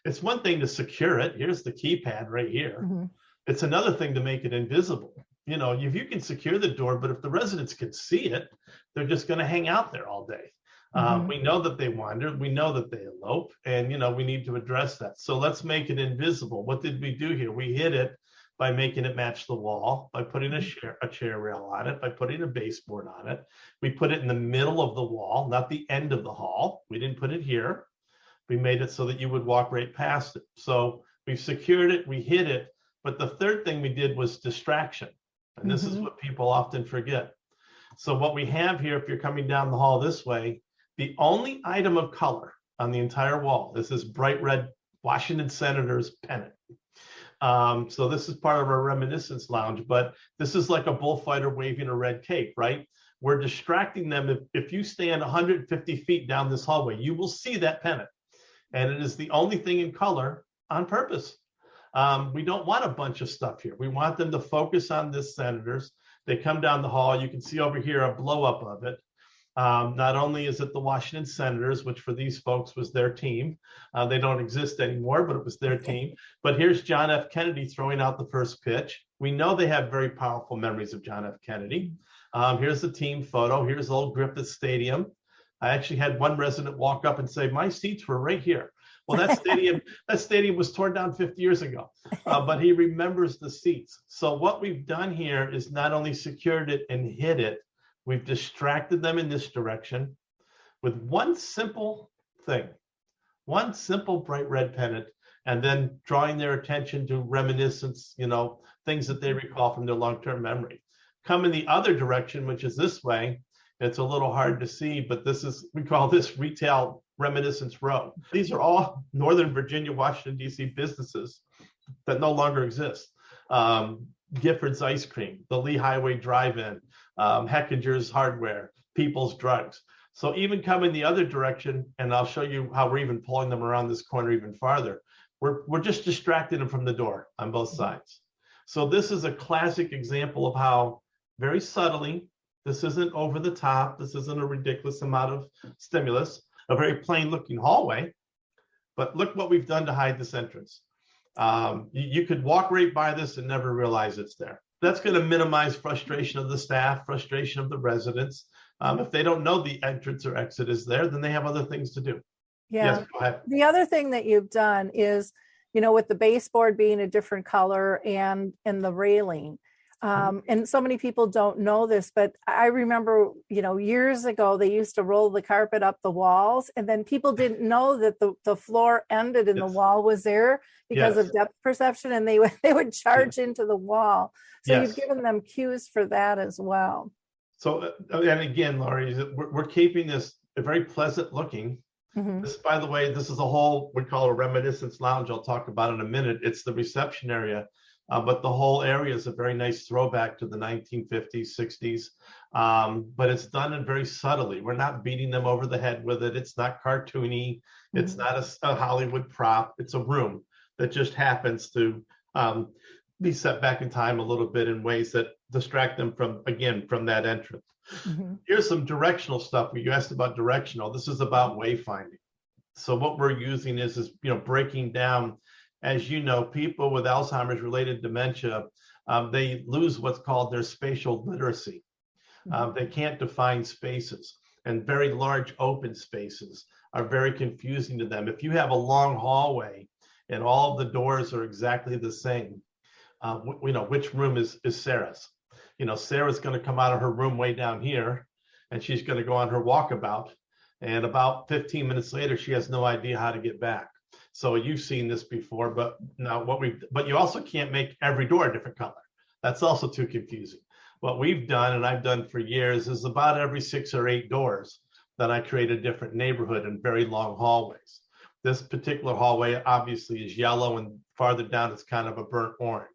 it's one thing to secure it. Here's the keypad right here. Mm-hmm. It's another thing to make it invisible. If you can secure the door, but if the residents can see it, they're just going to hang out there all day. We know that they wander. We know that they elope, and we need to address that. So let's make it invisible. What did we do here? We hid it by making it match the wall, by putting a chair rail on it, by putting a baseboard on it. We put it in the middle of the wall, not the end of the hall. We didn't put it here. We made it so that you would walk right past it. So we secured it, we hid it. But the third thing we did was distraction. And this is what people often forget. So what we have here, if you're coming down the hall this way, the only item of color on the entire wall is this bright red Washington Senators pennant. So this is part of our reminiscence lounge, but this is like a bullfighter waving a red cape, right? We're distracting them. If you stand 150 feet down this hallway, you will see that pennant. And it is the only thing in color on purpose. We don't want a bunch of stuff here. We want them to focus on this Senators. They come down the hall. You can see over here a blow up of it. Not only is it the Washington Senators, which for these folks was their team. They don't exist anymore, but it was their team. But here's John F. Kennedy throwing out the first pitch. We know they have very powerful memories of John F. Kennedy. Here's the team photo. Here's old Griffith Stadium. I actually had one resident walk up and say, my seats were right here. Well, that stadium was torn down 50 years ago, but he remembers the seats. So what we've done here is not only secured it and hid it, we've distracted them in this direction with one simple thing, one simple bright red pennant, and then drawing their attention to reminiscence, things that they recall from their long-term memory. Come in the other direction, which is this way. It's a little hard to see, but we call this Retail Reminiscence Row. These are all Northern Virginia, Washington, D.C. businesses that no longer exist. Gifford's Ice Cream, the Lee Highway Drive-In, Heckinger's Hardware, People's Drugs. So even coming the other direction, and I'll show you how we're even pulling them around this corner even farther, we're just distracting them from the door on both sides. So this is a classic example of how very subtly, this isn't over the top, this isn't a ridiculous amount of stimulus, a very plain looking hallway, but look what we've done to hide this entrance. You could walk right by this and never realize it's there. That's going to minimize frustration of the staff, frustration of the residents. If they don't know the entrance or exit is there, then they have other things to do. Yeah. Yes, go ahead. The other thing that you've done is, with the baseboard being a different color and the railing. And so many people don't know this, but I remember, years ago, they used to roll the carpet up the walls, and then people didn't know that the floor ended and the wall was there because of depth perception, and they would charge into the wall. So you've given them cues for that as well. So, and again, Laurie, we're keeping this very pleasant looking. This, by the way, this is a whole, we call a reminiscence lounge. I'll talk about in a minute. It's the reception area. But the whole area is a very nice throwback to the 1950s, 60s. But it's done in very subtly. We're not beating them over the head with it. It's not cartoony. It's not a Hollywood prop. It's a room that just happens to be set back in time a little bit in ways that distract them from that entrance. Here's some directional stuff. You asked about directional. This is about wayfinding. So what we're using is breaking down. As you know, people with Alzheimer's related dementia, they lose what's called their spatial literacy. They can't define spaces, and very large open spaces are very confusing to them. If you have a long hallway and all of the doors are exactly the same, which room is Sarah's? Sarah's going to come out of her room way down here, and she's going to go on her walkabout, and about 15 minutes later, she has no idea how to get back. So you've seen this before, but you also can't make every door a different color. That's also too confusing. What we've done, and I've done for years, is about every 6 or 8 doors that I create a different neighborhood and very long hallways. This particular hallway obviously is yellow, and farther down it's kind of a burnt orange.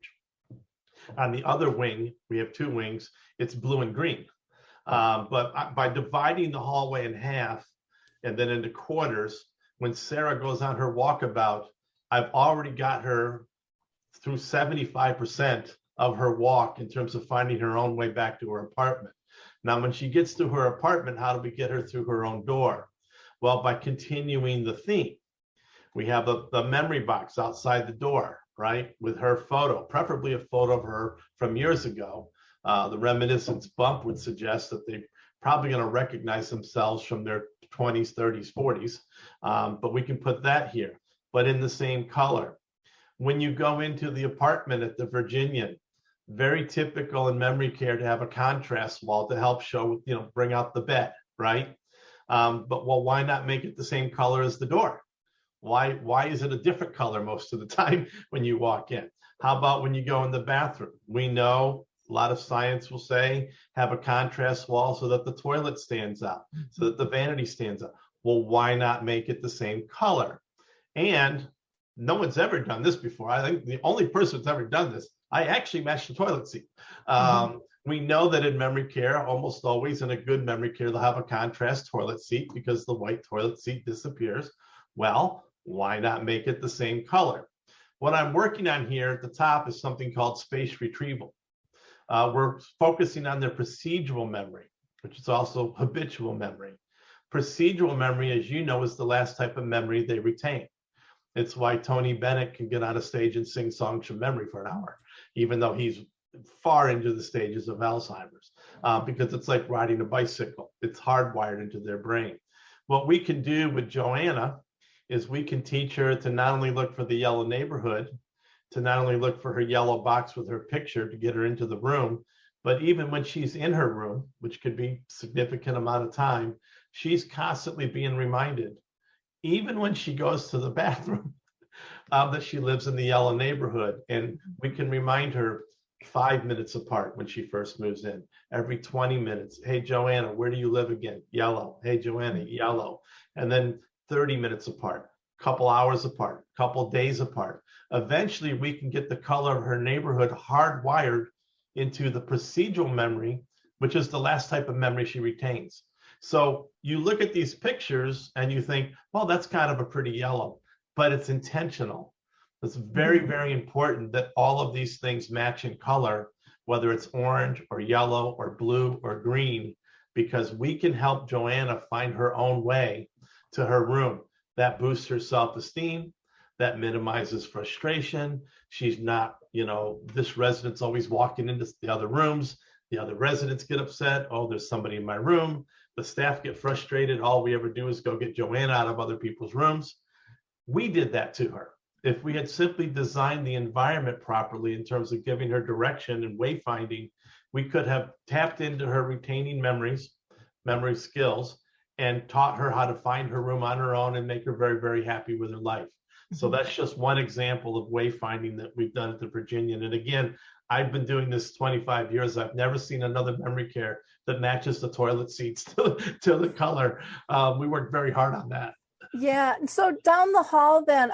On the other wing, we have 2 wings, it's blue and green. But by dividing the hallway in half and then into quarters, when Sarah goes on her walkabout, I've already got her through 75% of her walk in terms of finding her own way back to her apartment. Now, when she gets to her apartment, how do we get her through her own door? Well, by continuing the theme. We have the memory box outside the door, right, with her photo, preferably a photo of her from years ago. The reminiscence bump would suggest that they're probably going to recognize themselves from their 20s, 30s, 40s, but we can put that here, but in the same color. When you go into the apartment at the Virginian, very typical in memory care to have a contrast wall to help show, bring out the bed, right? But well, why not make it the same color as the door? Why is it a different color most of the time when you walk in? How about when you go in the bathroom? We know a lot of science will say have a contrast wall so that the toilet stands out, so that the vanity stands out. Well, why not make it the same color? And no one's ever done this before. I think the only person that's ever done this, I actually matched the toilet seat. We know that in memory care, almost always in a good memory care, they'll have a contrast toilet seat because the white toilet seat disappears. Well, why not make it the same color? What I'm working on here at the top is something called space retrieval. We're focusing on their procedural memory, which is also habitual memory. Procedural memory, as you know, is the last type of memory they retain. It's why Tony Bennett can get on a stage and sing songs from memory for an hour, even though he's far into the stages of Alzheimer's, because it's like riding a bicycle. It's hardwired into their brain. What we can do with Joanna is we can teach her to not only look for the yellow neighborhood, to not only look for her yellow box with her picture to get her into the room, but even when she's in her room, which could be a significant amount of time, she's constantly being reminded, even when she goes to the bathroom, that she lives in the yellow neighborhood. And we can remind her 5 minutes apart when she first moves in, every 20 minutes. Hey, Joanna, where do you live again? Yellow. Hey, Joanna, yellow. And then 30 minutes apart, couple hours apart, couple days apart. Eventually, we can get the color of her neighborhood hardwired into the procedural memory, which is the last type of memory she retains. So you look at these pictures and you think, well, that's kind of a pretty yellow, but it's intentional. It's very, very important that all of these things match in color, whether it's orange or yellow or blue or green, because we can help Joanna find her own way to her room. That boosts her self-esteem, that minimizes frustration. She's not, this resident's always walking into the other rooms. The other residents get upset. Oh, there's somebody in my room. The staff get frustrated. All we ever do is go get Joanna out of other people's rooms. We did that to her. If we had simply designed the environment properly in terms of giving her direction and wayfinding, we could have tapped into her retaining memories, memory skills, and taught her how to find her room on her own and make her very, very happy with her life. So that's just one example of wayfinding that we've done at the Virginian. And again, I've been doing this 25 years. I've never seen another memory care that matches the toilet seats to the color. We worked very hard on that. Yeah. So down the hall, then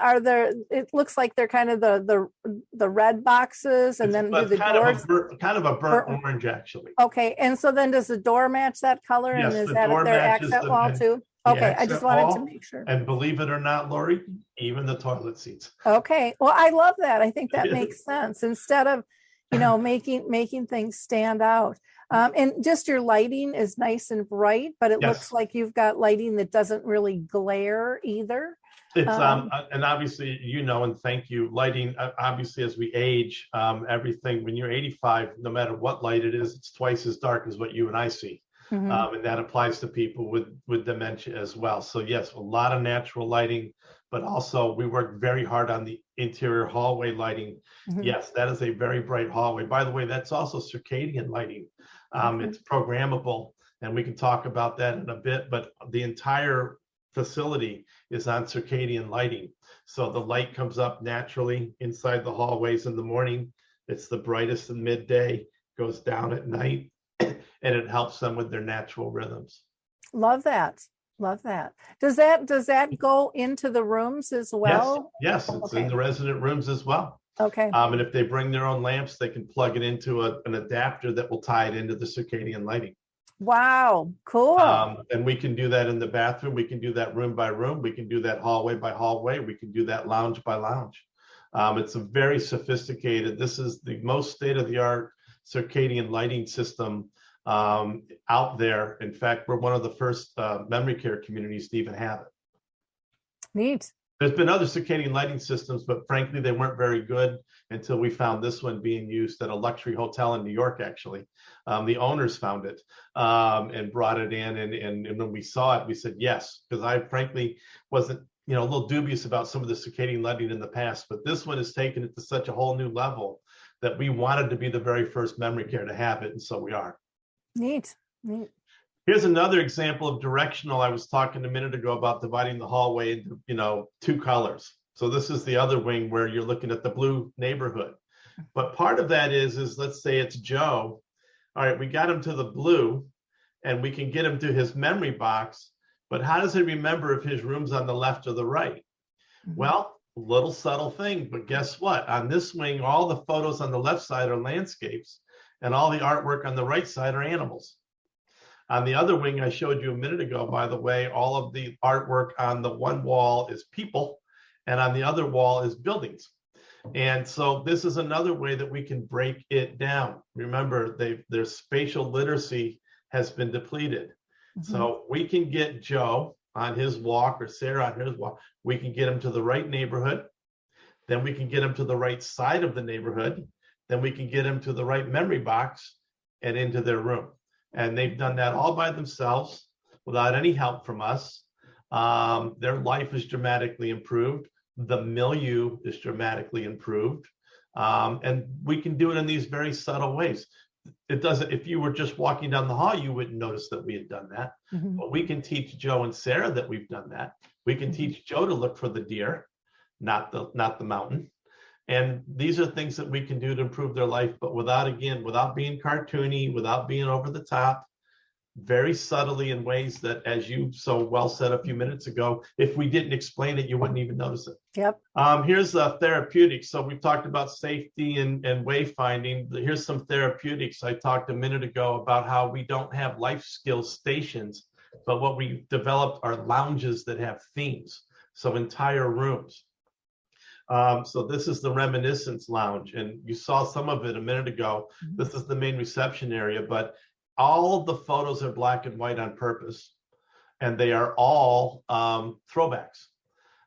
it looks like they're kind of the red boxes, and then do the doors kind of a burnt orange, actually. Okay. And so then does the door match that color? Yes, and is the that door their matches accent wall too? Okay. I just wanted to make sure. And believe it or not, Lori, even the toilet seats. Okay. Well, I love that. I think that makes sense. Instead of, making things stand out. And just your lighting is nice and bright, but it looks like you've got lighting that doesn't really glare either. It's and obviously, and thank you, lighting, obviously, as we age, everything, when you're 85, no matter what light it is, it's twice as dark as what you and I see. And that applies to people with dementia as well. So yes, a lot of natural lighting, but also we work very hard on the interior hallway lighting. Yes, that is a very bright hallway. By the way, that's also circadian lighting. It's programmable, and we can talk about that in a bit, but the entire facility is on circadian lighting. So the light comes up naturally inside the hallways in the morning. It's the brightest in midday, goes down at night, and it helps them with their natural rhythms. Love that. Does that go into the rooms as well? Yes, it's in the resident rooms as well. Okay. And if they bring their own lamps, they can plug it into an adapter that will tie it into the circadian lighting. Wow, cool. And we can do that in the bathroom. We can do that room by room. We can do that hallway by hallway. We can do that lounge by lounge. It's a very sophisticated, this is the most state-of-the-art circadian lighting system out there. In fact, we're one of the first memory care communities to even have it. Neat. There's been other circadian lighting systems, but frankly, they weren't very good until we found this one being used at a luxury hotel in New York, actually. The owners found it and brought it in. And when we saw it, we said yes, because I frankly wasn't, a little dubious about some of the circadian lighting in the past. But this one has taken it to such a whole new level that we wanted to be the very first memory care to have it. And so we are. Neat. Here's another example of directional. I was talking a minute ago about dividing the hallway into, two colors. So this is the other wing where you're looking at the blue neighborhood. But part of that is let's say it's Joe. All right, we got him to the blue and we can get him to his memory box. But how does he remember if his room's on the left or the right? Mm-hmm. Well, little subtle thing, but guess what? On this wing, all the photos on the left side are landscapes and all the artwork on the right side are animals. On the other wing I showed you a minute ago, by the way, all of the artwork on the one wall is people and on the other wall is buildings. And so this is another way that we can break it down. Remember, their spatial literacy has been depleted. Mm-hmm. So we can get Joe on his walk or Sarah on his walk. We can get him to the right neighborhood. Then we can get him to the right side of the neighborhood. Then we can get him to the right memory box and into their room. And they've done that all by themselves without any help from us. Their life is dramatically improved. The milieu is dramatically improved. And we can do it in these very subtle ways. It doesn't, if you were just walking down the hall, you wouldn't notice that we had done that. Mm-hmm. But we can teach Joe and Sarah that we've done that. We can teach Joe to look for the deer, not the mountain. And these are things that we can do to improve their life, but without being cartoony, without being over the top, very subtly in ways that, as you so well said a few minutes ago, if we didn't explain it, you wouldn't even notice it. Yep. Here's therapeutics. So we talked about safety and wayfinding. Here's some therapeutics. I talked a minute ago about how we don't have life skills stations, but what we developed are lounges that have themes. So entire rooms. So this is the reminiscence lounge, and you saw some of it a minute ago. Mm-hmm. This is the main reception area, but all of the photos are black and white on purpose, and they are all throwbacks.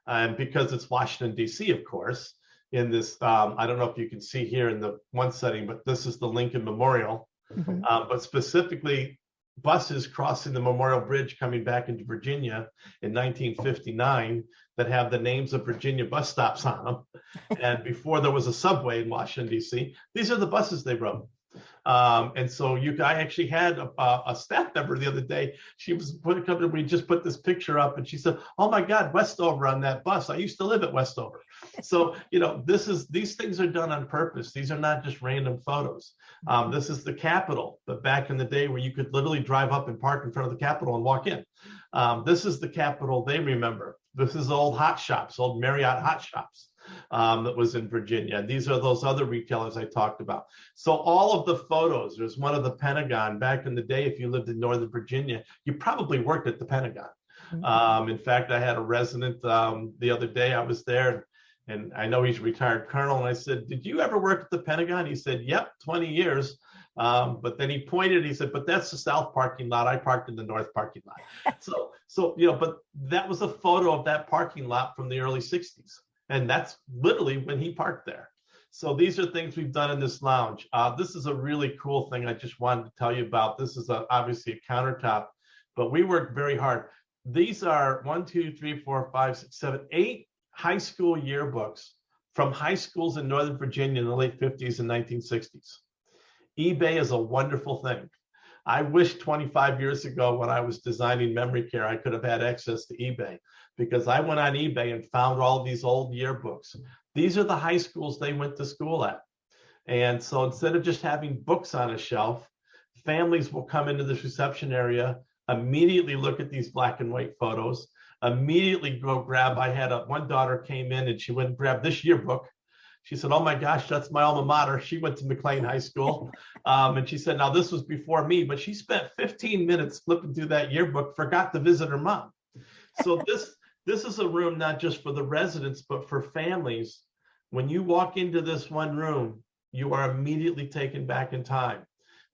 And because it's Washington, D.C., of course, in this, I don't know if you can see here in the one setting, but this is the Lincoln Memorial. Mm-hmm. But specifically, buses crossing the Memorial Bridge coming back into Virginia in 1959 that have the names of Virginia bus stops on them. And before there was a subway in Washington, D.C., these are the buses they rode. And so I actually had a staff member the other day. She was we just put this picture up and she said, "Oh my God, Westover on that bus. I used to live at Westover." So, these things are done on purpose. These are not just random photos. This is the Capitol, but back in the day where you could literally drive up and park in front of the Capitol and walk in. This is the Capitol they remember. This is old hot shops, old Marriott hot shops. That was in Virginia. And these are those other retailers I talked about. So all of the photos, there's one of the Pentagon. Back in the day, if you lived in Northern Virginia, you probably worked at the Pentagon. Mm-hmm. In fact, I had a resident the other day. I was there, and I know he's a retired colonel. And I said, "Did you ever work at the Pentagon?" He said, "Yep, 20 years. But then he pointed, he said, "But that's the south parking lot. I parked in the north parking lot." So but that was a photo of that parking lot from the early 60s. And that's literally when he parked there. So these are things we've done in this lounge. This is a really cool thing I just wanted to tell you about. This is obviously a countertop, but we worked very hard. These are 1, 2, 3, 4, 5, 6, 7, 8 high school yearbooks from high schools in Northern Virginia in the late 50s and 1960s. eBay is a wonderful thing. I wish 25 years ago when I was designing memory care, I could have had access to eBay, because I went on eBay and found all these old yearbooks. These are the high schools they went to school at. And so instead of just having books on a shelf, families will come into this reception area, immediately look at these black and white photos, immediately go grab. One daughter came in and she went and grabbed this yearbook. She said, "Oh my gosh, that's my alma mater." She went to McLean High School. And she said, "Now this was before me," but she spent 15 minutes flipping through that yearbook, forgot to visit her mom. So this is a room not just for the residents, but for families. When you walk into this one room, you are immediately taken back in time.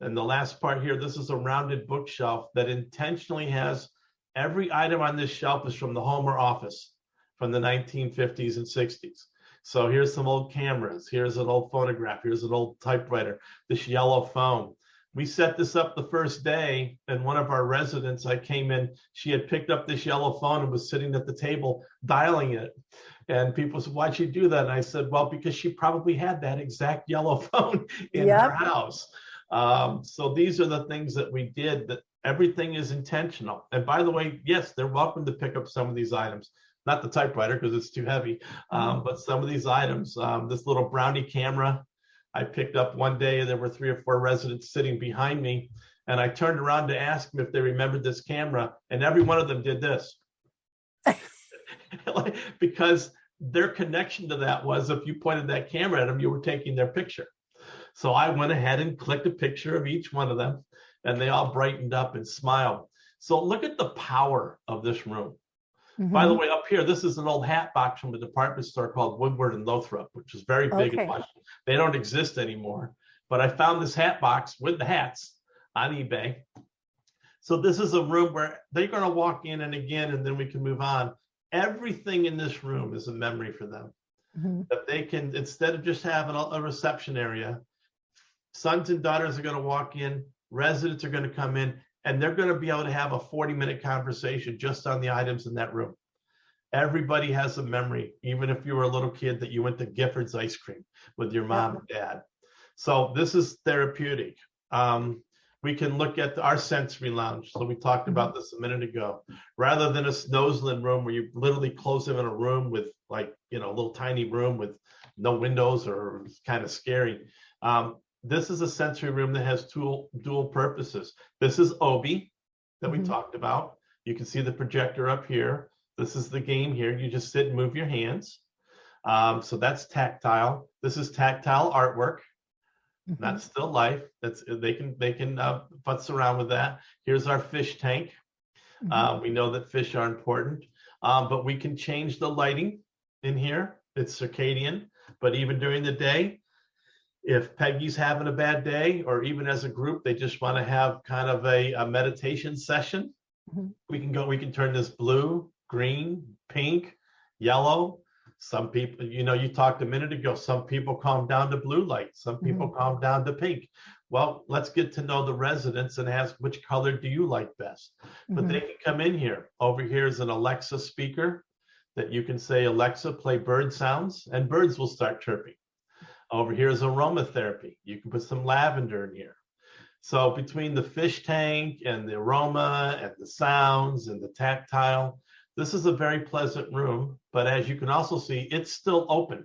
And the last part here, this is a rounded bookshelf that intentionally has every item on this shelf is from the home or office. from the 1950s and 60s. So here's some old cameras. Here's an old phonograph. Here's an old typewriter, this yellow phone. We set this up the first day, and one of our residents, I came in, she had picked up this yellow phone and was sitting at the table dialing it. And people said, why'd she do that? And I said, well, because she probably had that exact yellow phone in her house. So these are the things that we did, that everything is intentional. And by the way, yes, they're welcome to pick up some of these items. Not the typewriter because it's too heavy, but some of these items, this little brownie camera, I picked up one day, and there were 3 or 4 residents sitting behind me, and I turned around to ask them if they remembered this camera, and every one of them did this. Because their connection to that was, if you pointed that camera at them, you were taking their picture. So I went ahead and clicked a picture of each one of them, and they all brightened up and smiled. So look at the power of this room. By the way, up here, this is an old hat box from a department store called Woodward and Lothrop, which is very big in Washington. They don't exist anymore. But I found this hat box with the hats on eBay. So this is a room where they're going to walk in and again, and then we can move on. Everything in this room is a memory for them. That they can, instead of just having a reception area, sons and daughters are going to walk in, residents are going to come in, and they're going to be able to have a 40-minute conversation just on the items in that room. Everybody has a memory, even if you were a little kid, that you went to Gifford's ice cream with your mom and dad. So this is therapeutic. We can look at our sensory lounge. So we talked about this a minute ago. Rather than a Snozeland room where you literally close them in a room with, like, a little tiny room with no windows, or it's kind of scary. This is a sensory room that has dual purposes. This is Obi that we talked about. You can see the projector up here. This is the game here. You just sit and move your hands. So that's tactile. This is tactile artwork, not still life. They can futz around with that. Here's our fish tank. We know that fish are important, but we can change the lighting in here. It's circadian, but even during the day, if Peggy's having a bad day, or even as a group, they just want to have kind of a meditation session, we can turn this blue, green, pink, yellow. Some people, you talked a minute ago, some people calm down to blue light, some people calm down to pink. Well, let's get to know the residents and ask, which color do you like best? But they can come in here. Over here is an Alexa speaker that you can say, Alexa, play bird sounds, and birds will start chirping. Over here is aromatherapy. You can put some lavender in here. So between the fish tank and the aroma and the sounds and the tactile, this is a very pleasant room. But as you can also see, it's still open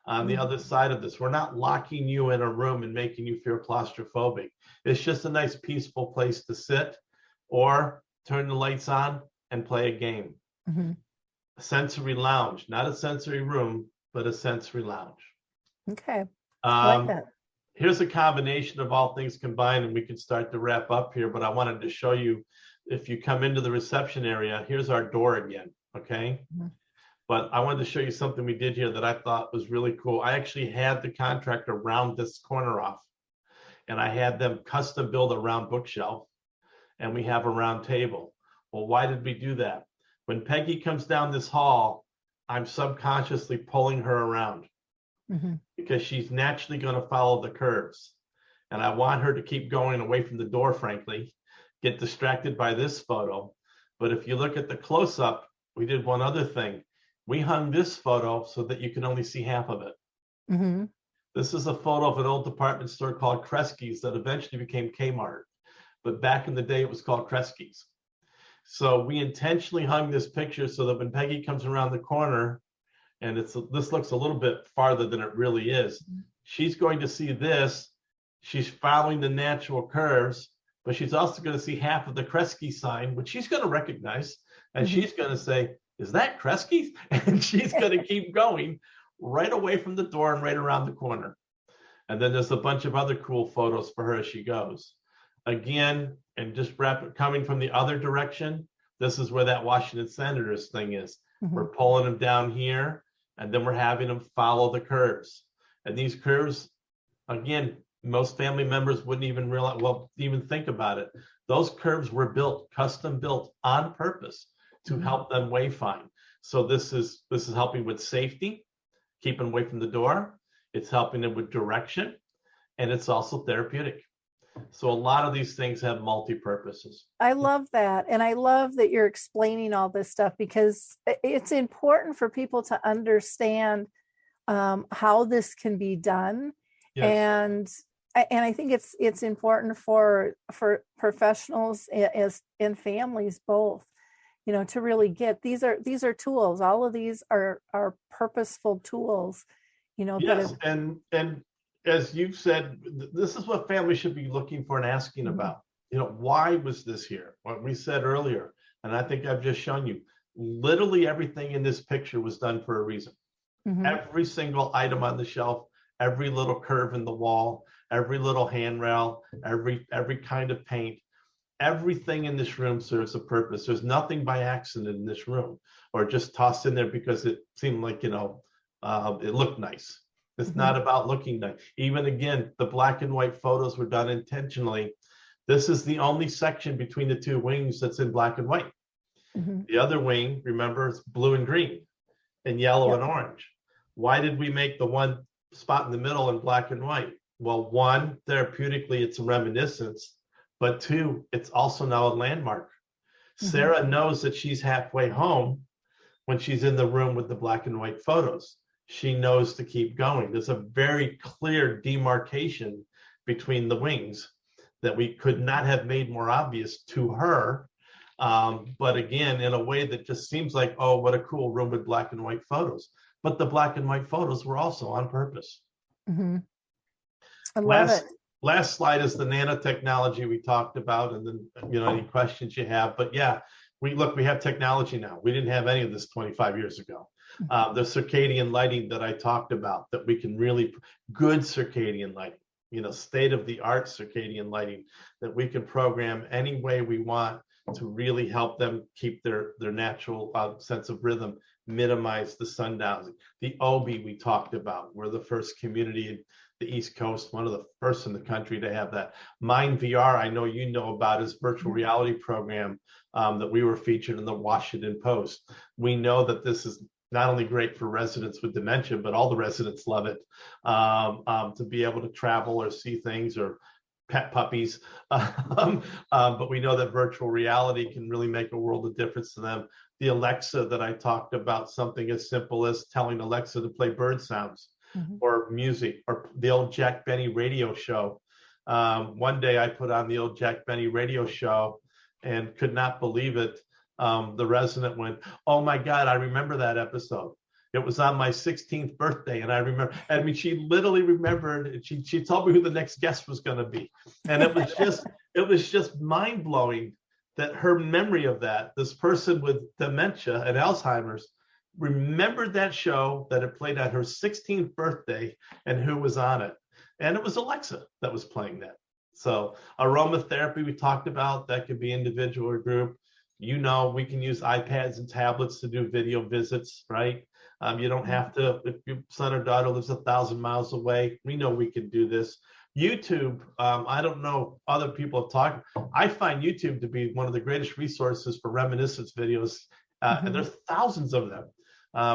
on the other side of this. We're not locking you in a room and making you feel claustrophobic. It's just a nice, peaceful place to sit or turn the lights on and play a game. A sensory lounge, not a sensory room, but a sensory lounge. Okay. I like that. Here's a combination of all things combined, and we can start to wrap up here, but I wanted to show you, if you come into the reception area, here's our door again, okay? But I wanted to show you something we did here that I thought was really cool. I actually had the contractor round this corner off, and I had them custom build a round bookshelf, and we have a round table. Well, why did we do that? When Peggy comes down this hall, I'm subconsciously pulling her around. Because she's naturally going to follow the curves. And I want her to keep going away from the door, frankly, get distracted by this photo. But if you look at the close-up, we did one other thing. We hung this photo so that you can only see half of it. This is a photo of an old department store called Kresge's that eventually became Kmart. But back in the day, it was called Kresge's. So we intentionally hung this picture so that when Peggy comes around the corner, and this looks a little bit farther than it really is, she's going to see this. She's following the natural curves, but she's also going to see half of the Kresge sign, which she's going to recognize. And she's going to say, is that Kresge? And she's going to keep going right away from the door and right around the corner. And then there's a bunch of other cool photos for her as she goes. Again, and just coming from the other direction, this is where that Washington Senators thing is. We're pulling them down here, and then we're having them follow the curves. And these curves, again, most family members wouldn't even realize, even think about it. Those curves were built, custom built on purpose to help them wayfind. So this is helping with safety, keeping away from the door. It's helping them with direction, and it's also therapeutic. So a lot of these things have multi-purposes. I love that. And I love that you're explaining all this stuff, because it's important for people to understand how this can be done. Yes. And I think it's important for professionals and families both, to really get, these are tools. All of these are purposeful tools, Yes. And as you've said, this is what families should be looking for and asking about. Why was this here? What we said earlier, and I think I've just shown you, literally everything in this picture was done for a reason. Mm-hmm. Every single item on the shelf, every little curve in the wall, every little handrail, every kind of paint, everything in this room serves a purpose. There's nothing by accident in this room, or just tossed in there because it seemed like, it looked nice. It's mm-hmm. not about looking nice. Even again, the black and white photos were done intentionally. This is the only section between the two wings that's in black and white. Mm-hmm. The other wing, remember, is blue and green and yellow and orange. Why did we make the one spot in the middle in black and white? Well, one, therapeutically, it's a reminiscence, but two, it's also now a landmark. Mm-hmm. Sarah knows that she's halfway home when she's in the room with the black and white photos. She knows to keep going. There's a very clear demarcation between the wings that we could not have made more obvious to her. But again, in a way that just seems like, oh, what a cool room with black and white photos. But the black and white photos were also on purpose. Mm-hmm. I love it. Last slide is the nanotechnology we talked about, and then, any questions you have. But yeah, we have technology now. We didn't have any of this 25 years ago. The circadian lighting that I talked about, that we can really, good circadian lighting, state-of-the-art circadian lighting that we can program any way we want to really help them keep their natural sense of rhythm, minimize the sundowns. The OB we talked about, we're the first community in the East Coast, one of the first in the country to have that. Mind VR, I know you know about, is virtual reality program that we were featured in the Washington Post. We know that this is not only great for residents with dementia, but all the residents love it, to be able to travel or see things or pet puppies. But we know that virtual reality can really make a world of difference to them. The Alexa that I talked about, something as simple as telling Alexa to play bird sounds or music, or the old Jack Benny radio show. One day I put on the old Jack Benny radio show and could not believe it. The resident went, "Oh my God, I remember that episode. It was on my 16th birthday." And I remember, she literally remembered, she told me who the next guest was going to be. And it was just mind blowing that her memory of that, this person with dementia and Alzheimer's, remembered that show, that it played on her 16th birthday, and who was on it. And it was Alexa that was playing that. So aromatherapy we talked about, that could be individual or group. We can use iPads and tablets to do video visits, right? You don't have to, if your son or daughter lives 1,000 miles away, we know we can do this. YouTube, I don't know, other people have talked. I find YouTube to be one of the greatest resources for reminiscence videos, and there's thousands of them.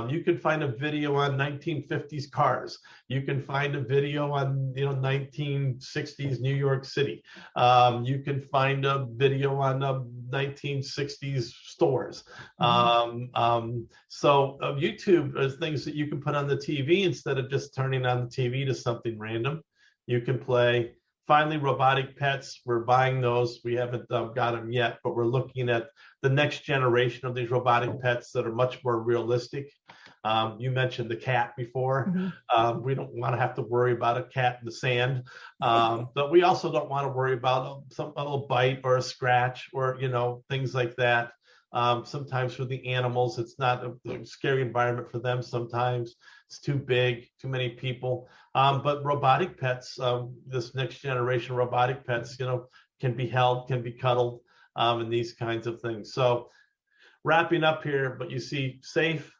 You can find a video on 1950s cars. You can find a video on 1960s New York City. You can find a video on 1960s stores. So YouTube is things that you can put on the TV instead of just turning on the TV to something random. You can play. Finally, robotic pets, we're buying those. We haven't got them yet, but we're looking at the next generation of these robotic pets that are much more realistic. You mentioned the cat before. We don't want to have to worry about a cat in the sand, but we also don't want to worry about a little bite or a scratch or, things like that. Sometimes for the animals, it's not a scary environment for them. Sometimes it's too big, too many people. But robotic pets, this next generation robotic pets, can be held, can be cuddled, and these kinds of things. So wrapping up here, but you see safe,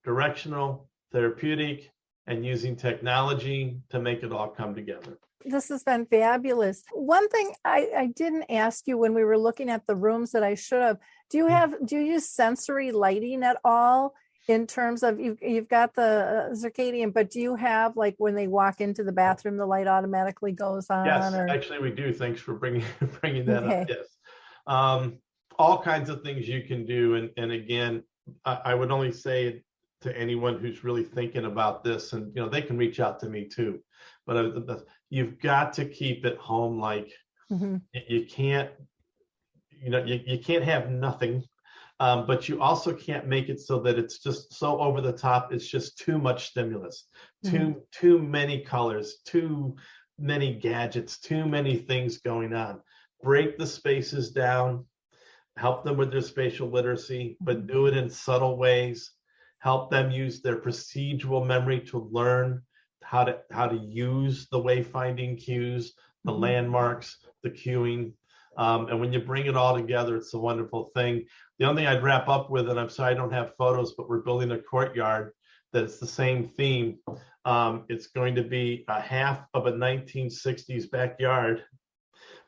directional, therapeutic, and using technology to make it all come together. This has been fabulous. One thing I didn't ask you when we were looking at the rooms that I should have, do you use sensory lighting at all in terms of you've got the circadian, but do you have, like, when they walk into the bathroom, the light automatically goes on? Yes, or? actually we do. Thanks for bringing that Okay. up. Yes. All kinds of things you can do. And again, I would only say to anyone who's really thinking about this, and they can reach out to me too, but you've got to keep it home. Like, you can't, you can't have nothing. But you also can't make it so that it's just so over the top. It's just too much stimulus, too many colors, too many gadgets, too many things going on. Break the spaces down, help them with their spatial literacy, but do it in subtle ways. Help them use their procedural memory to learn how to use the wayfinding cues, the landmarks, the cueing. And when you bring it all together, it's a wonderful thing. The only thing I'd wrap up with, and I'm sorry I don't have photos, but we're building a courtyard that's the same theme. It's going to be a half of a 1960s backyard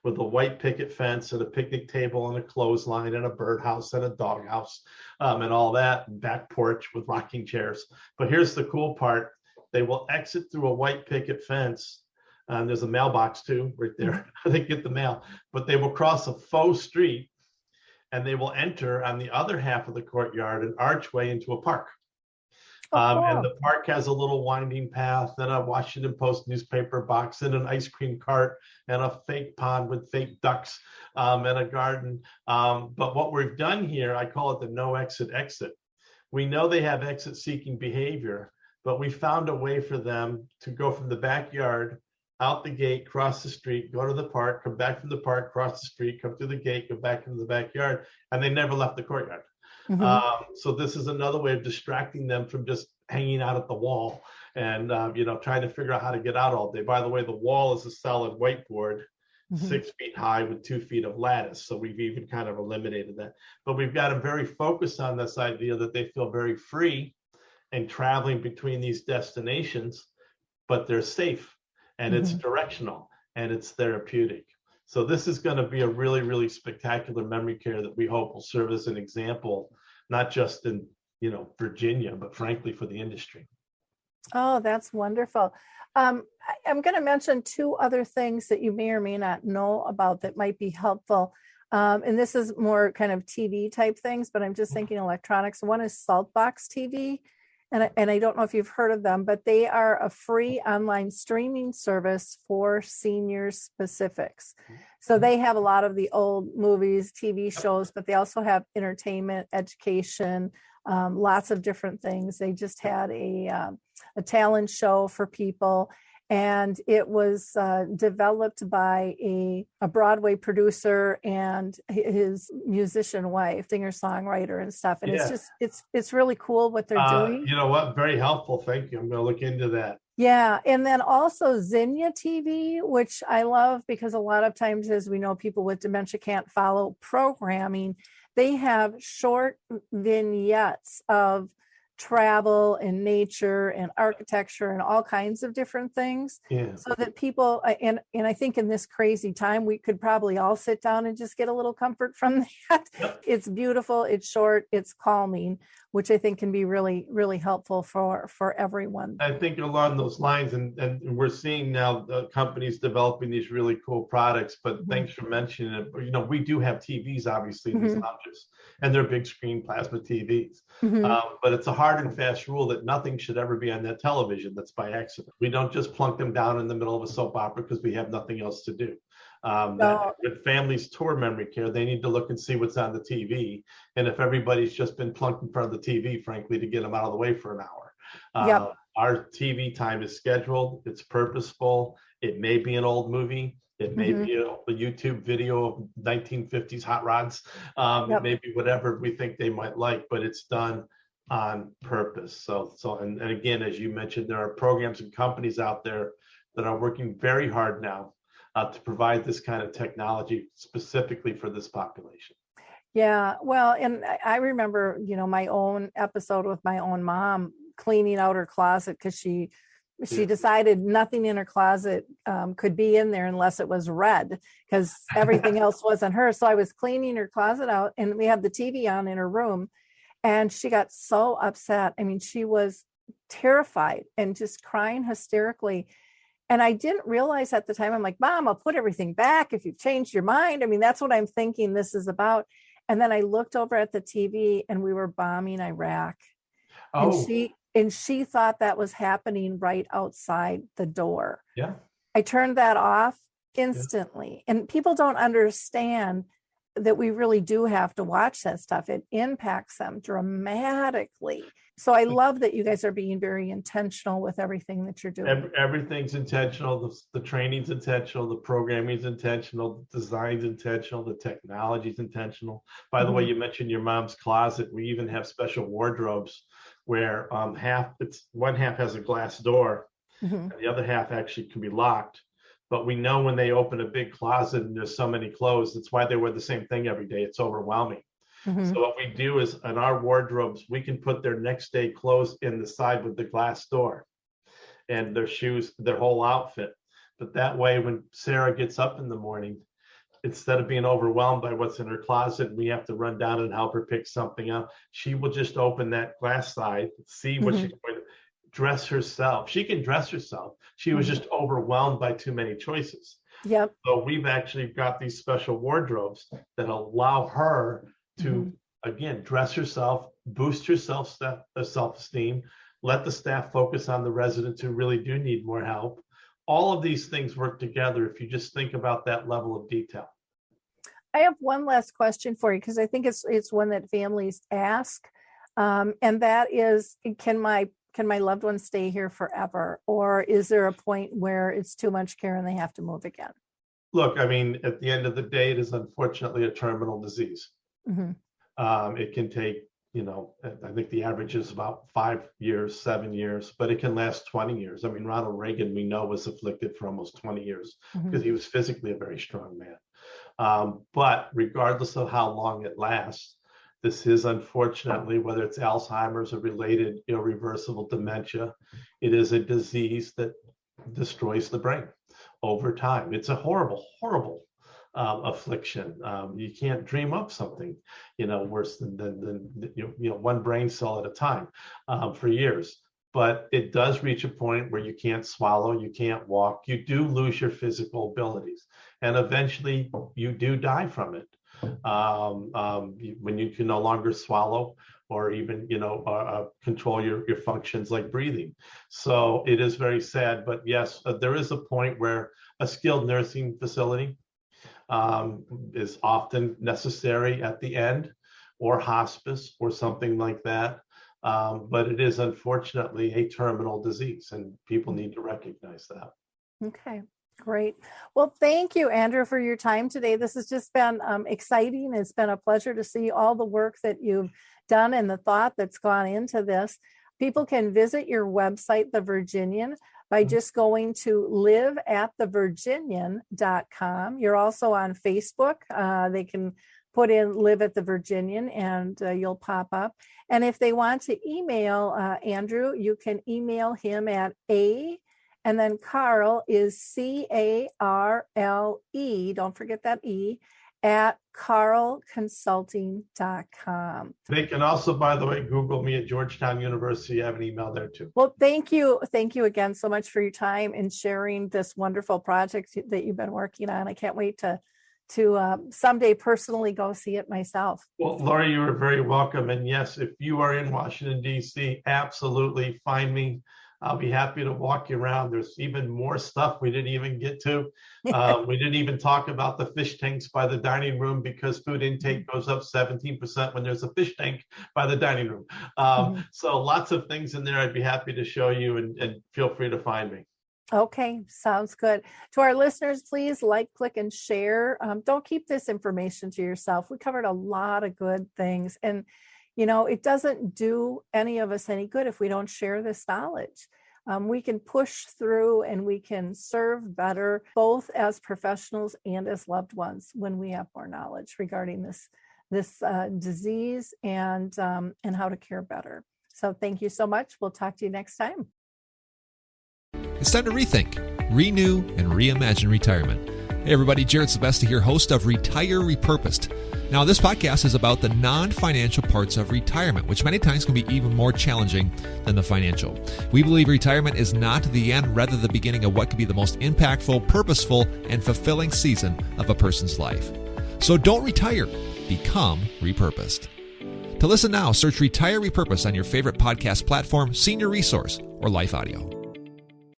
with a white picket fence and a picnic table and a clothesline and a birdhouse and a doghouse, and all that, and back porch with rocking chairs. But here's the cool part. They will exit through a white picket fence. There's a mailbox too, right there. They get the mail, but they will cross a faux street, and they will enter on the other half of the courtyard an archway into a park. Cool. And the park has a little winding path and a Washington Post newspaper box and an ice cream cart and a fake pond with fake ducks, and a garden. But what we've done here, I call it the no exit exit. We know they have exit seeking behavior, but we found a way for them to go from the backyard, out the gate, cross the street, go to the park, come back from the park, cross the street, come through the gate, go back into the backyard, and they never left the courtyard. So this is another way of distracting them from just hanging out at the wall and trying to figure out how to get out all day. By the way, the wall is a solid whiteboard, 6 feet high with 2 feet of lattice. So we've even kind of eliminated that. But we've got them very focused on this idea that they feel very free and traveling between these destinations, but they're safe. And it's directional and it's therapeutic. So this is going to be a really, really spectacular memory care that we hope will serve as an example, not just in, Virginia, but frankly for the industry. Oh, that's wonderful. I'm going to mention two other things that you may or may not know about that might be helpful. And this is more kind of TV type things, but I'm just thinking electronics. One is Saltbox TV. And I don't know if you've heard of them, but they are a free online streaming service for senior specifics. So they have a lot of the old movies, TV shows, but they also have entertainment, education, lots of different things. They just had a talent show for people. And it was developed by a Broadway producer and his musician wife, singer-songwriter and stuff. And it's really cool what they're doing. You know what? Very helpful. Thank you. I'm going to look into that. Yeah. And then also Zinnia TV, which I love because a lot of times, as we know, people with dementia can't follow programming. They have short vignettes of travel and nature and architecture and all kinds of different things, so that people, and I think in this crazy time, we could probably all sit down and just get a little comfort from that. It's beautiful, it's short, it's calming, which I think can be really, really helpful for everyone. I think along those lines, and we're seeing now companies developing these really cool products, but thanks for mentioning it. We do have TVs, obviously, in these lounges, and they're big screen plasma TVs. But it's a hard and fast rule that nothing should ever be on that television that's by accident. We don't just plunk them down in the middle of a soap opera because we have nothing else to do. When families tour memory care, they need to look and see what's on the TV. And if everybody's just been plunked in front of the TV, frankly, to get them out of the way for an hour. Our TV time is scheduled. It's purposeful. It may be an old movie. It may be a YouTube video of 1950s hot rods. It may be whatever we think they might like, but it's done on purpose. So and again, as you mentioned, there are programs and companies out there that are working very hard now to provide this kind of technology specifically for this population. Yeah, well, and I remember, my own episode with my own mom cleaning out her closet because she decided nothing in her closet could be in there unless it was red, because everything else wasn't hers. So I was cleaning her closet out, and we had the TV on in her room. And she got so upset. I mean, she was terrified and just crying hysterically. And I didn't realize at the time, I'm like, Mom, I'll put everything back if you've changed your mind. I mean, that's what I'm thinking this is about. And then I looked over at the TV and we were bombing Iraq. Oh, And she thought that was happening right outside the door. yeah. I turned that off instantly. And people don't understand that we really do have to watch that stuff. It impacts them dramatically. So I love that you guys are being very intentional with everything that you're doing. Everything's intentional. The training's intentional. The programming's intentional. The design's intentional. The technology's intentional. By the way, you mentioned your mom's closet. We even have special wardrobes where one half has a glass door, and the other half actually can be locked. But we know when they open a big closet and there's so many clothes, that's why they wear the same thing every day. It's overwhelming. So what we do is in our wardrobes, we can put their next day clothes in the side with the glass door and their shoes, their whole outfit. But that way, when Sarah gets up in the morning, instead of being overwhelmed by what's in her closet, we have to run down and help her pick something up. She will just open that glass side, see what she's going to dress herself. She can dress herself. She was just overwhelmed by too many choices. Yep. So we've actually got these special wardrobes that allow her to, again, dress herself, boost her self-esteem, let the staff focus on the residents who really do need more help. All of these things work together if you just think about that level of detail. I have one last question for you, because I think it's one that families ask, and that is, can my loved one stay here forever, or is there a point where it's too much care and they have to move again? Look, I mean, at the end of the day, it is unfortunately a terminal disease. It can take, I think the average is about 5 years, 7 years, but it can last 20 years. I mean, Ronald Reagan, we know, was afflicted for almost 20 years because he was physically a very strong man. But regardless of how long it lasts, this is unfortunately, whether it's Alzheimer's or related irreversible dementia, it is a disease that destroys the brain over time. It's a horrible, horrible affliction. You can't dream up something, worse than one brain cell at a time for years. But it does reach a point where you can't swallow, you can't walk, you do lose your physical abilities, and eventually you do die from it. When you can no longer swallow or even, control your functions like breathing. So it is very sad, but yes, there is a point where a skilled nursing facility is often necessary at the end, or hospice or something like that. But it is unfortunately a terminal disease, and people need to recognize that. Okay, great. Well, thank you, Andrew, for your time today. This has just been exciting. It's been a pleasure to see all the work that you've done and the thought that's gone into this. People can visit your website, The Virginian, by just going to liveatthevirginian.com. You're also on Facebook. They can put in Live at the Virginian and you'll pop up. And if they want to email Andrew, you can email him at and then Carle is CARLE, don't forget that E, at carleconsulting.com. They can also, by the way, Google me at Georgetown University. I have an email there too. Well, thank you. Thank you again so much for your time and sharing this wonderful project that you've been working on. I can't wait to someday personally go see it myself. Well, Lori, you are very welcome. And yes, if you are in Washington, D.C., absolutely find me. I'll be happy to walk you around. There's even more stuff we didn't even get to. We didn't even talk about the fish tanks by the dining room, because food intake goes up 17% when there's a fish tank by the dining room. So lots of things in there I'd be happy to show you, and feel free to find me. Okay, sounds good. To our listeners, please like, click, and share. Don't keep this information to yourself. We covered a lot of good things, and it doesn't do any of us any good if we don't share this knowledge. We can push through and we can serve better, both as professionals and as loved ones, when we have more knowledge regarding this disease and how to care better. So thank you so much. We'll talk to you next time. It's time to rethink, renew, and reimagine retirement. Hey everybody, Jared Sebesta here, host of Retire Repurposed. Now, this podcast is about the non-financial parts of retirement, which many times can be even more challenging than the financial. We believe retirement is not the end, rather the beginning of what could be the most impactful, purposeful, and fulfilling season of a person's life. So don't retire, become repurposed. To listen now, search Retire Repurpose on your favorite podcast platform, Senior Resource, or Life Audio.